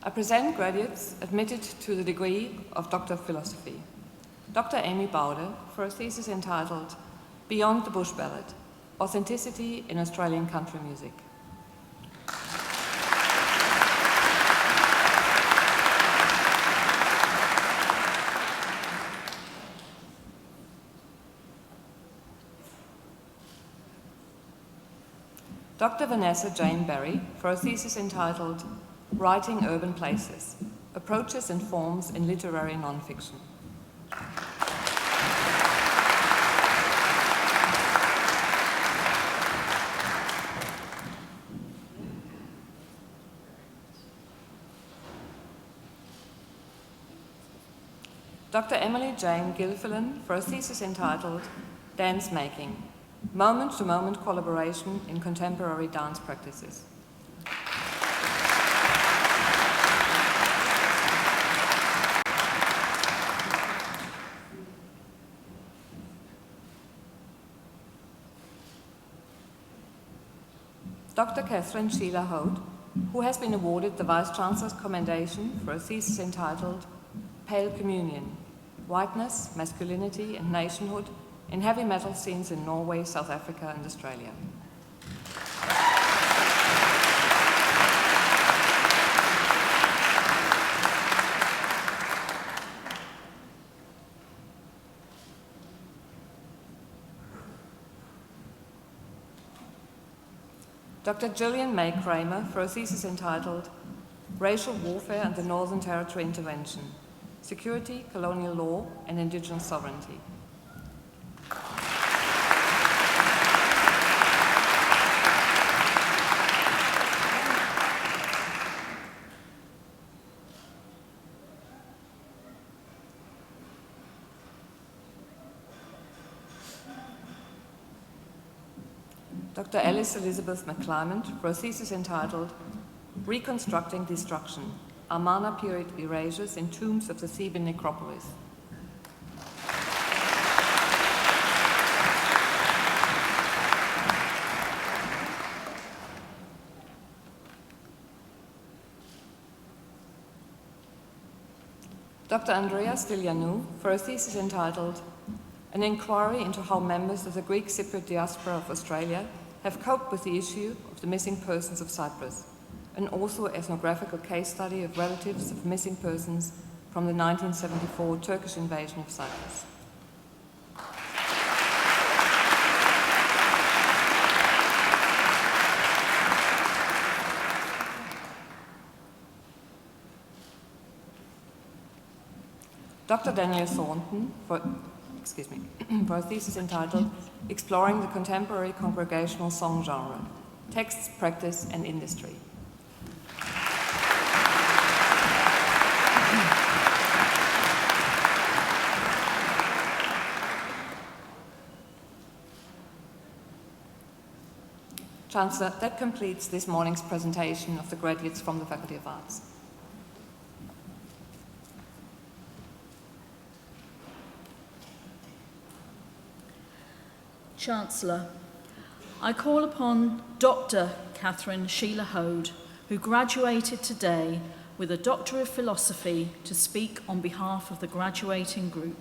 I present graduates admitted to the degree of Doctor of Philosophy. Dr. Amy Bowder for a thesis entitled Beyond the Bush Ballad, Authenticity in Australian Country Music. Dr. Vanessa Jane Berry for a thesis entitled Writing Urban Places, Approaches and Forms in Literary Nonfiction. Dr. Emily Jane Gilfillan for a thesis entitled Dance Making, Moment-to-Moment Collaboration in Contemporary Dance Practices. Dr. Catherine Sheila Hoad, who has been awarded the Vice-Chancellor's Commendation for a thesis entitled Pale Communion, Whiteness, Masculinity and Nationhood in Heavy Metal Scenes in Norway, South Africa and Australia. Dr. Gillian May Kramer for a thesis entitled Racial Warfare and the Northern Territory Intervention, Security, Colonial Law and Indigenous Sovereignty. Dr. Alice Elizabeth McClymont for a thesis entitled Reconstructing Destruction, Amarna Period Erasures in Tombs of the Theban Necropolis. Dr. Andrea Stylianou for a thesis entitled An Inquiry into How Members of the Greek Cypriot Diaspora of Australia have coped with the issue of the missing persons of Cyprus, an also ethnographical case study of relatives of missing persons from the 1974 Turkish invasion of Cyprus. Dr. Daniel Thornton for a thesis entitled Exploring the Contemporary Congregational Song Genre, Texts, Practice and Industry. Chancellor, that completes this morning's presentation of the graduates from the Faculty of Arts. Chancellor, I call upon Dr. Catherine Sheila Hoad, who graduated today with a Doctor of Philosophy, to speak on behalf of the graduating group.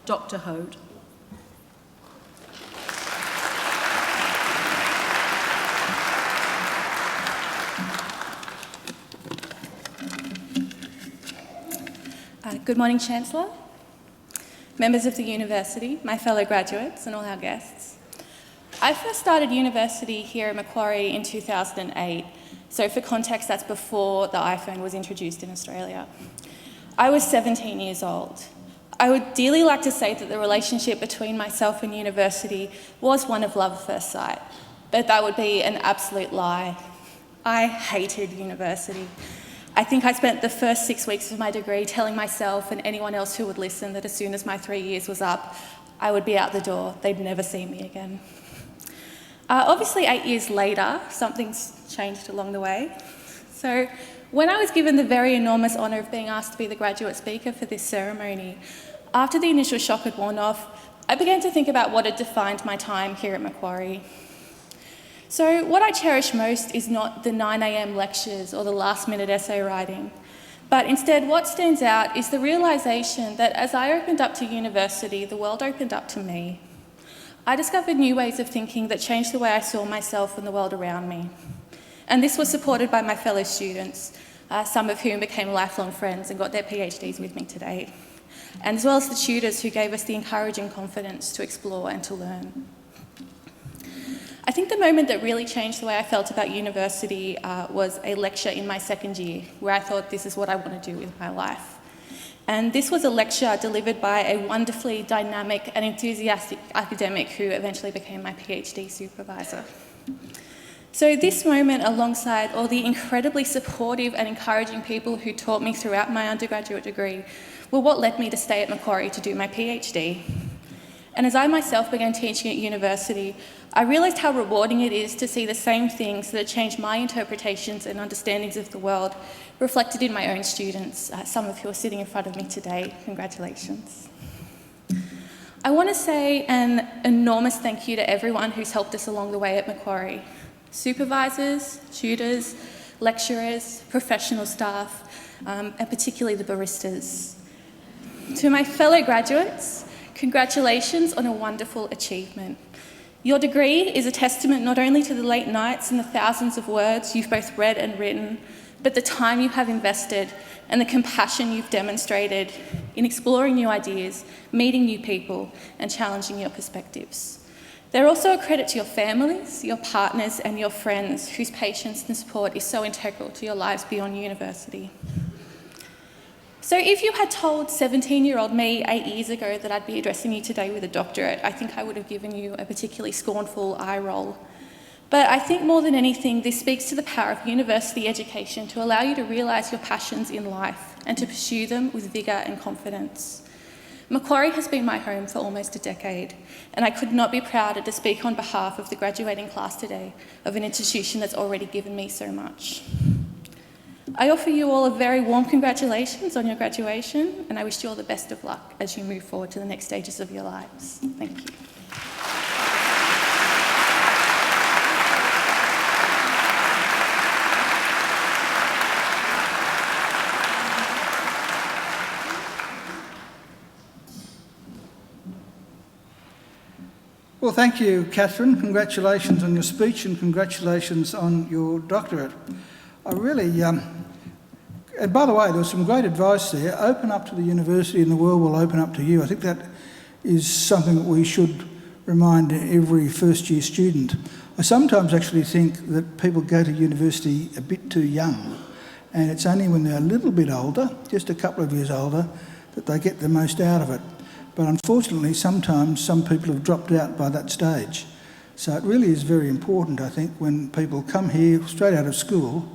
Dr. Hoad. Good morning, Chancellor, members of the University, my fellow graduates and all our guests. I first started university here at Macquarie in 2008, so for context, that's before the iPhone was introduced in Australia. I was 17 years old. I would dearly like to say that the relationship between myself and university was one of love at first sight, but that would be an absolute lie. I hated university. I think I spent the first 6 weeks of my degree telling myself and anyone else who would listen that as soon as my 3 years was up, I would be out the door. They'd never see me again. Obviously, 8 years later, something's changed along the way. So when I was given the very enormous honour of being asked to be the graduate speaker for this ceremony, after the initial shock had worn off, I began to think about what had defined my time here at Macquarie. So what I cherish most is not the 9 a.m. lectures or the last-minute essay writing, But instead, what stands out is the realisation that as I opened up to university, the world opened up to me. I discovered new ways of thinking that changed the way I saw myself and the world around me. And this was supported by my fellow students, some of whom became lifelong friends and got their PhDs with me today, and as well as the tutors who gave us the encouraging confidence to explore and to learn. I think the moment that really changed the way I felt about university was a lecture in my second year, where I thought, this is what I want to do with my life. And this was a lecture delivered by a wonderfully dynamic and enthusiastic academic who eventually became my PhD supervisor. So this moment, alongside all the incredibly supportive and encouraging people who taught me throughout my undergraduate degree, were what led me to stay at Macquarie to do my PhD. And as I myself began teaching at university, I realised how rewarding it is to see the same things that had changed my interpretations and understandings of the world reflected in my own students, some of who are sitting in front of me today. Congratulations. I want to say an enormous thank you to everyone who's helped us along the way at Macquarie. Supervisors, tutors, lecturers, professional staff, and particularly the baristas. To my fellow graduates, congratulations on a wonderful achievement. Your degree is a testament not only to the late nights and the thousands of words you've both read and written, but the time you have invested and the compassion you've demonstrated in exploring new ideas, meeting new people, and challenging your perspectives. They're also a credit to your families, your partners, and your friends whose patience and support is so integral to your lives beyond university. So if you had told 17-year-old me 8 years ago that I'd be addressing you today with a doctorate, I think I would have given you a particularly scornful eye roll. But I think more than anything, this speaks to the power of university education to allow you to realise your passions in life and to pursue them with vigour and confidence. Macquarie has been my home for almost a decade, and I could not be prouder to speak on behalf of the graduating class today of an institution that's already given me so much. I offer you all a very warm congratulations on your graduation, and I wish you all the best of luck as you move forward to the next stages of your lives. Thank you. Well, thank you, Catherine. Congratulations on your speech and congratulations on your doctorate. I really, and by the way, there was some great advice there. Open up to the university and the world will open up to you. I think that is something that we should remind every first-year student. I sometimes actually think that people go to university a bit too young, and it's only when they're a little bit older, just a couple of years older, that they get the most out of it. But unfortunately, sometimes some people have dropped out by that stage. So it really is very important, I think, when people come here straight out of school,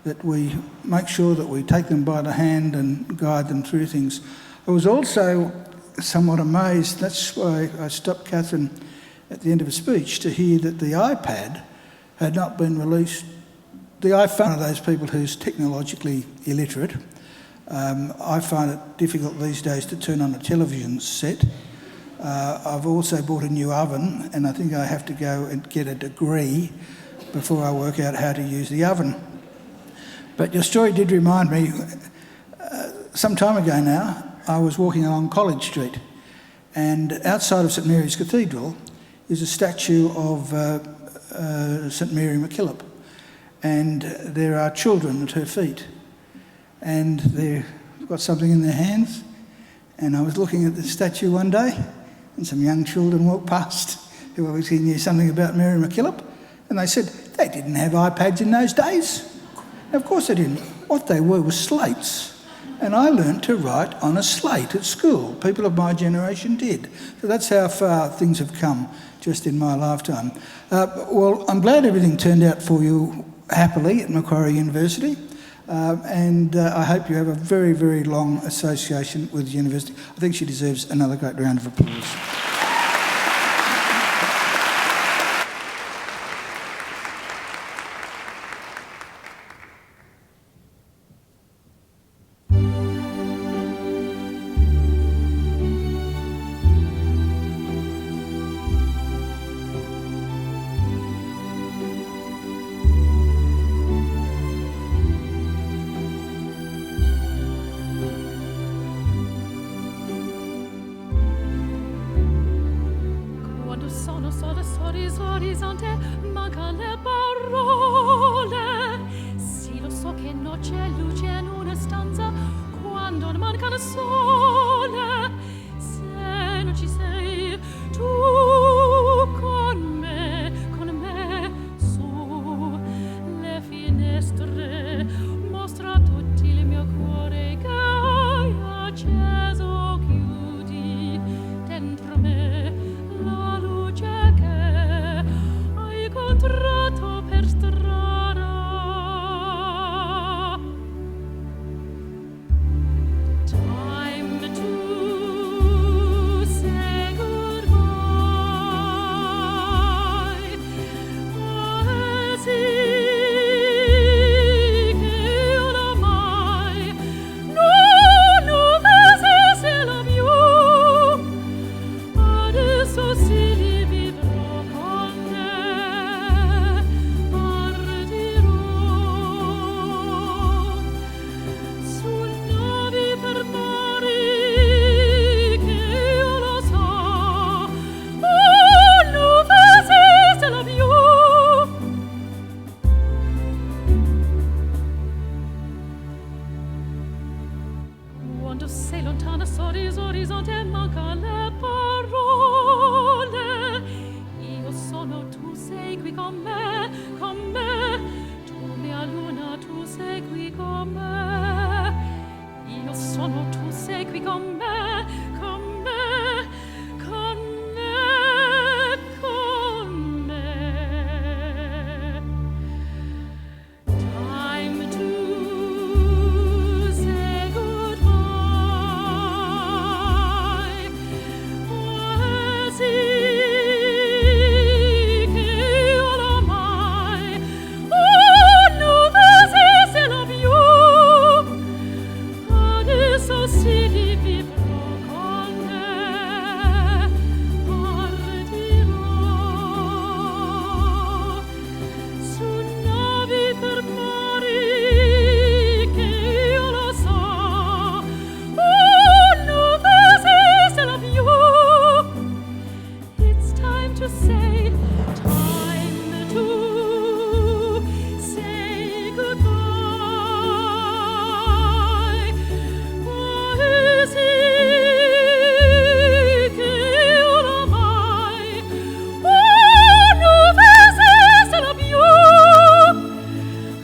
that we make sure that we take them by the hand and guide them through things. I was also somewhat amazed, that's why I stopped Catherine at the end of a speech, to hear that the iPad had not been released. The iPhone of those people who's technologically illiterate. I find it difficult these days to turn on a television set. I've also bought a new oven, and I think I have to go and get a degree before I work out how to use the oven. But your story did remind me, some time ago now, I was walking along College Street, and outside of St Mary's Cathedral is a statue of St Mary MacKillop, and there are children at her feet. And they've got something in their hands. And I was looking at the statue one day, and some young children walked past who obviously knew something about Mary MacKillop, and they said they didn't have iPads in those days. Of course they didn't. What they were was slates. And I learnt to write on a slate at school. People of my generation did. So that's how far things have come just in my lifetime. Well, I'm glad everything turned out for you happily at Macquarie University. And I hope you have a very, very long association with the university. I think she deserves another great round of applause. finestre, mostra a tutti il mio cuore che hai acceso, chiudi dentro me la luce che hai incontrato per strada. Time to say goodbye. Sì che oramai non esiste la più. Adesso si vivrò con te, partirò su navi per mari che io lo so, non esiste la più. Quando sei lontana sorriso orizzonte manca le parole. Io sono, tu sei qui con me, con me. Tu mia luna, tu sei qui con me. Io sono, tu sei qui con me, con me, con me, con me. Time to say goodbye. Sì che oramai non esiste la più. Adesso si vivrò con te, partirò su navi per mari che io lo so, non esiste la più. It's time to say goodbye. Sì che oramai non esiste la più.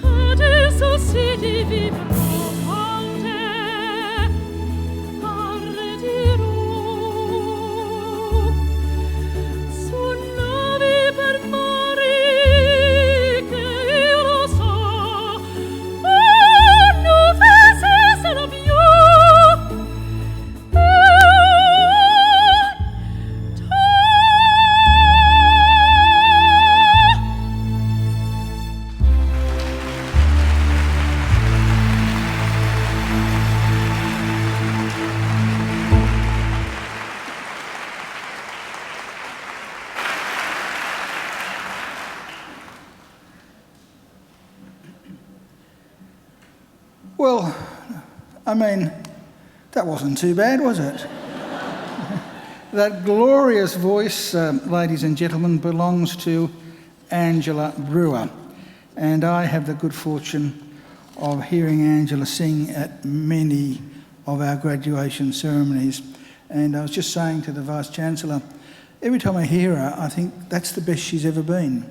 Adesso si vivrò con te, partirò su navi per mari che io lo so, non esiste la più. Well, I mean, that wasn't too bad, was it? That glorious voice, ladies and gentlemen, belongs to Angela Brewer. And I have the good fortune of hearing Angela sing at many of our graduation ceremonies. And I was just saying to the Vice-Chancellor, every time I hear her, I think that's the best she's ever been.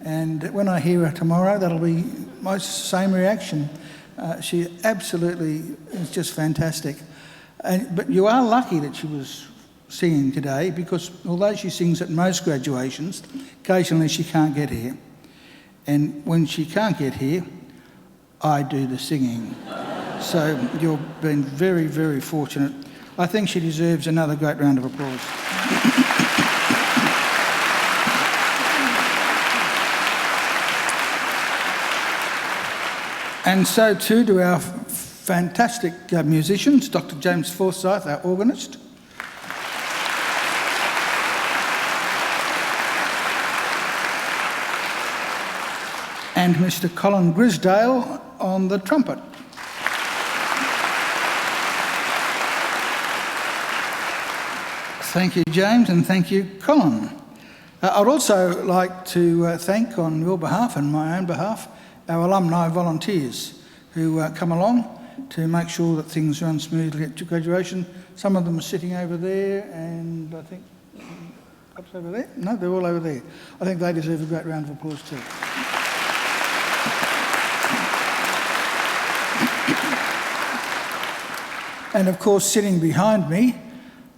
And when I hear her tomorrow, that'll be my same reaction. She absolutely is just fantastic. But you are lucky that she was singing today, because although she sings at most graduations, occasionally she can't get here. And when she can't get here, I do the singing. So you've been very, very fortunate. I think she deserves another great round of applause. And so too do our fantastic musicians, Dr. James Forsyth, our organist. And Mr. Colin Grisdale on the trumpet. Thank you, James, and thank you, Colin. I'd also like to thank, on your behalf and my own behalf, our alumni volunteers who come along to make sure that things run smoothly at graduation. Some of them are sitting over there, and I think, perhaps over there? No, they're all over there. I think they deserve a great round of applause too. And of course, sitting behind me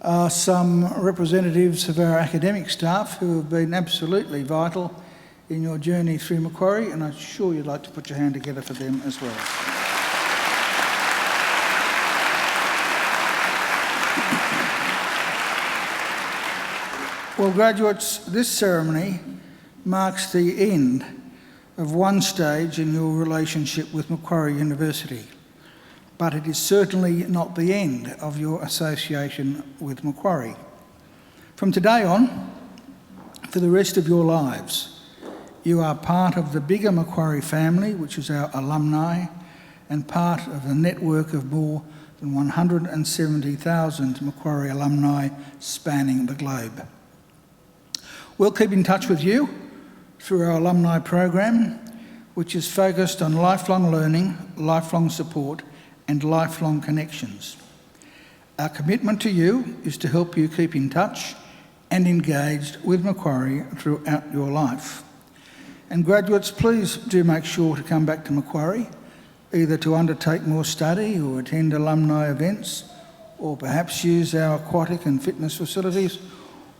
are some representatives of our academic staff who have been absolutely vital in your journey through Macquarie, and I'm sure you'd like to put your hand together for them as well. Well, graduates, this ceremony marks the end of one stage in your relationship with Macquarie University, but it is certainly not the end of your association with Macquarie. From today on, for the rest of your lives, you are part of the bigger Macquarie family, which is our alumni, and part of a network of more than 170,000 Macquarie alumni spanning the globe. We'll keep in touch with you through our alumni program, which is focused on lifelong learning, lifelong support, and lifelong connections. Our commitment to you is to help you keep in touch and engaged with Macquarie throughout your life. And graduates, please do make sure to come back to Macquarie, either to undertake more study or attend alumni events, or perhaps use our aquatic and fitness facilities,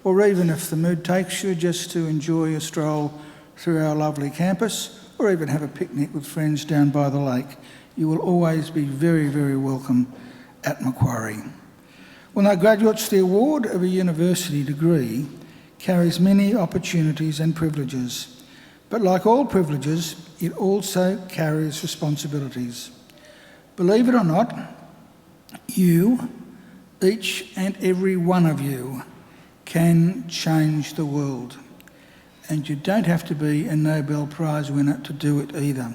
or even, if the mood takes you, just to enjoy a stroll through our lovely campus, or even have a picnic with friends down by the lake. You will always be very, very welcome at Macquarie. Well, now, graduates, the award of a university degree carries many opportunities and privileges, but like all privileges, it also carries responsibilities. Believe it or not, you, each and every one of you, can change the world. And you don't have to be a Nobel Prize winner to do it either.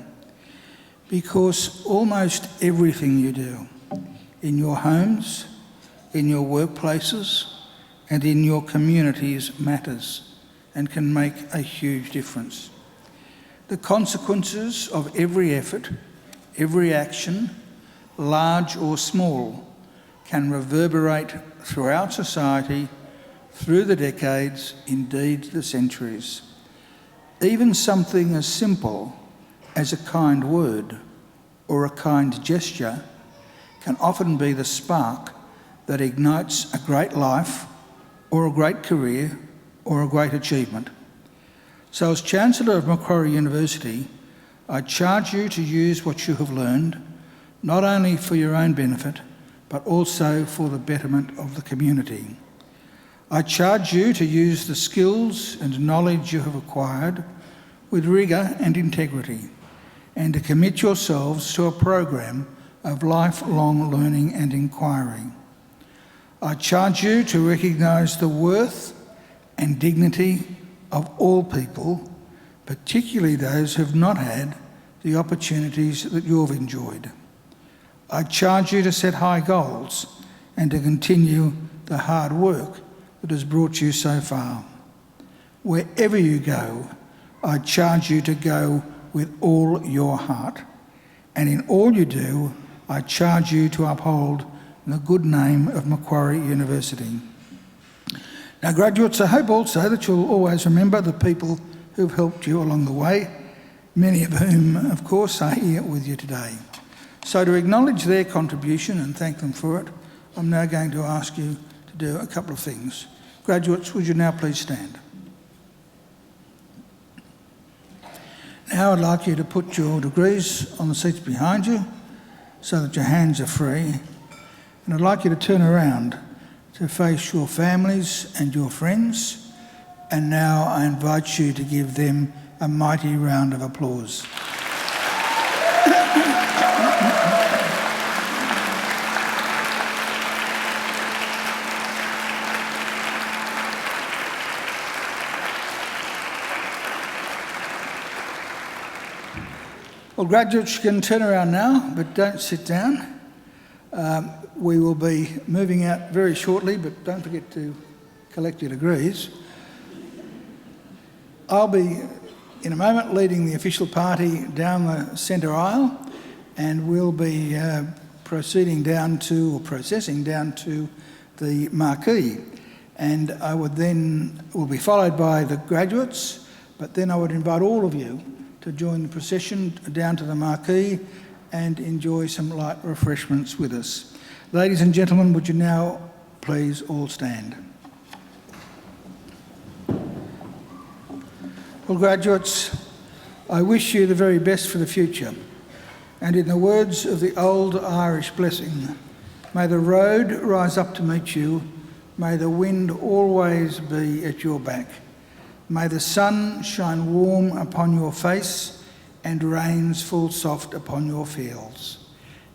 Because almost everything you do, in your homes, in your workplaces, and in your communities matters and can make a huge difference. The consequences of every effort, every action, large or small, can reverberate throughout society, through the decades, indeed the centuries. Even something as simple as a kind word or a kind gesture can often be the spark that ignites a great life or a great career or a great achievement. So as Chancellor of Macquarie University, I charge you to use what you have learned, not only for your own benefit, but also for the betterment of the community. I charge you to use the skills and knowledge you have acquired with rigour and integrity, and to commit yourselves to a program of lifelong learning and inquiry. I charge you to recognise the worth and dignity of all people, particularly those who have not had the opportunities that you've enjoyed. I charge you to set high goals and to continue the hard work that has brought you so far. Wherever you go, I charge you to go with all your heart. And in all you do, I charge you to uphold the good name of Macquarie University. Now, graduates, I hope also that you'll always remember the people who've helped you along the way, many of whom, of course, are here with you today. So to acknowledge their contribution and thank them for it, I'm now going to ask you to do a couple of things. Graduates, would you now please stand? Now I'd like you to put your degrees on the seats behind you so that your hands are free. And I'd like you to turn around to face your families and your friends. And now I invite you to give them a mighty round of applause. Well, graduates, you can turn around now, but don't sit down. We will be moving out very shortly, but don't forget to collect your degrees. I'll be, in a moment, leading the official party down the centre aisle, and we'll be processing down to the Macquarie. And I would then, will be followed by the graduates, but then I would invite all of you to join the procession down to the Macquarie and enjoy some light refreshments with us. Ladies and gentlemen, would you now please all stand? Well, graduates, I wish you the very best for the future. And in the words of the old Irish blessing, may the road rise up to meet you, may the wind always be at your back, may the sun shine warm upon your face and rains fall soft upon your fields.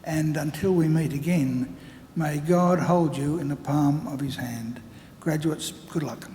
And until we meet again, may God hold you in the palm of his hand. Graduates, good luck.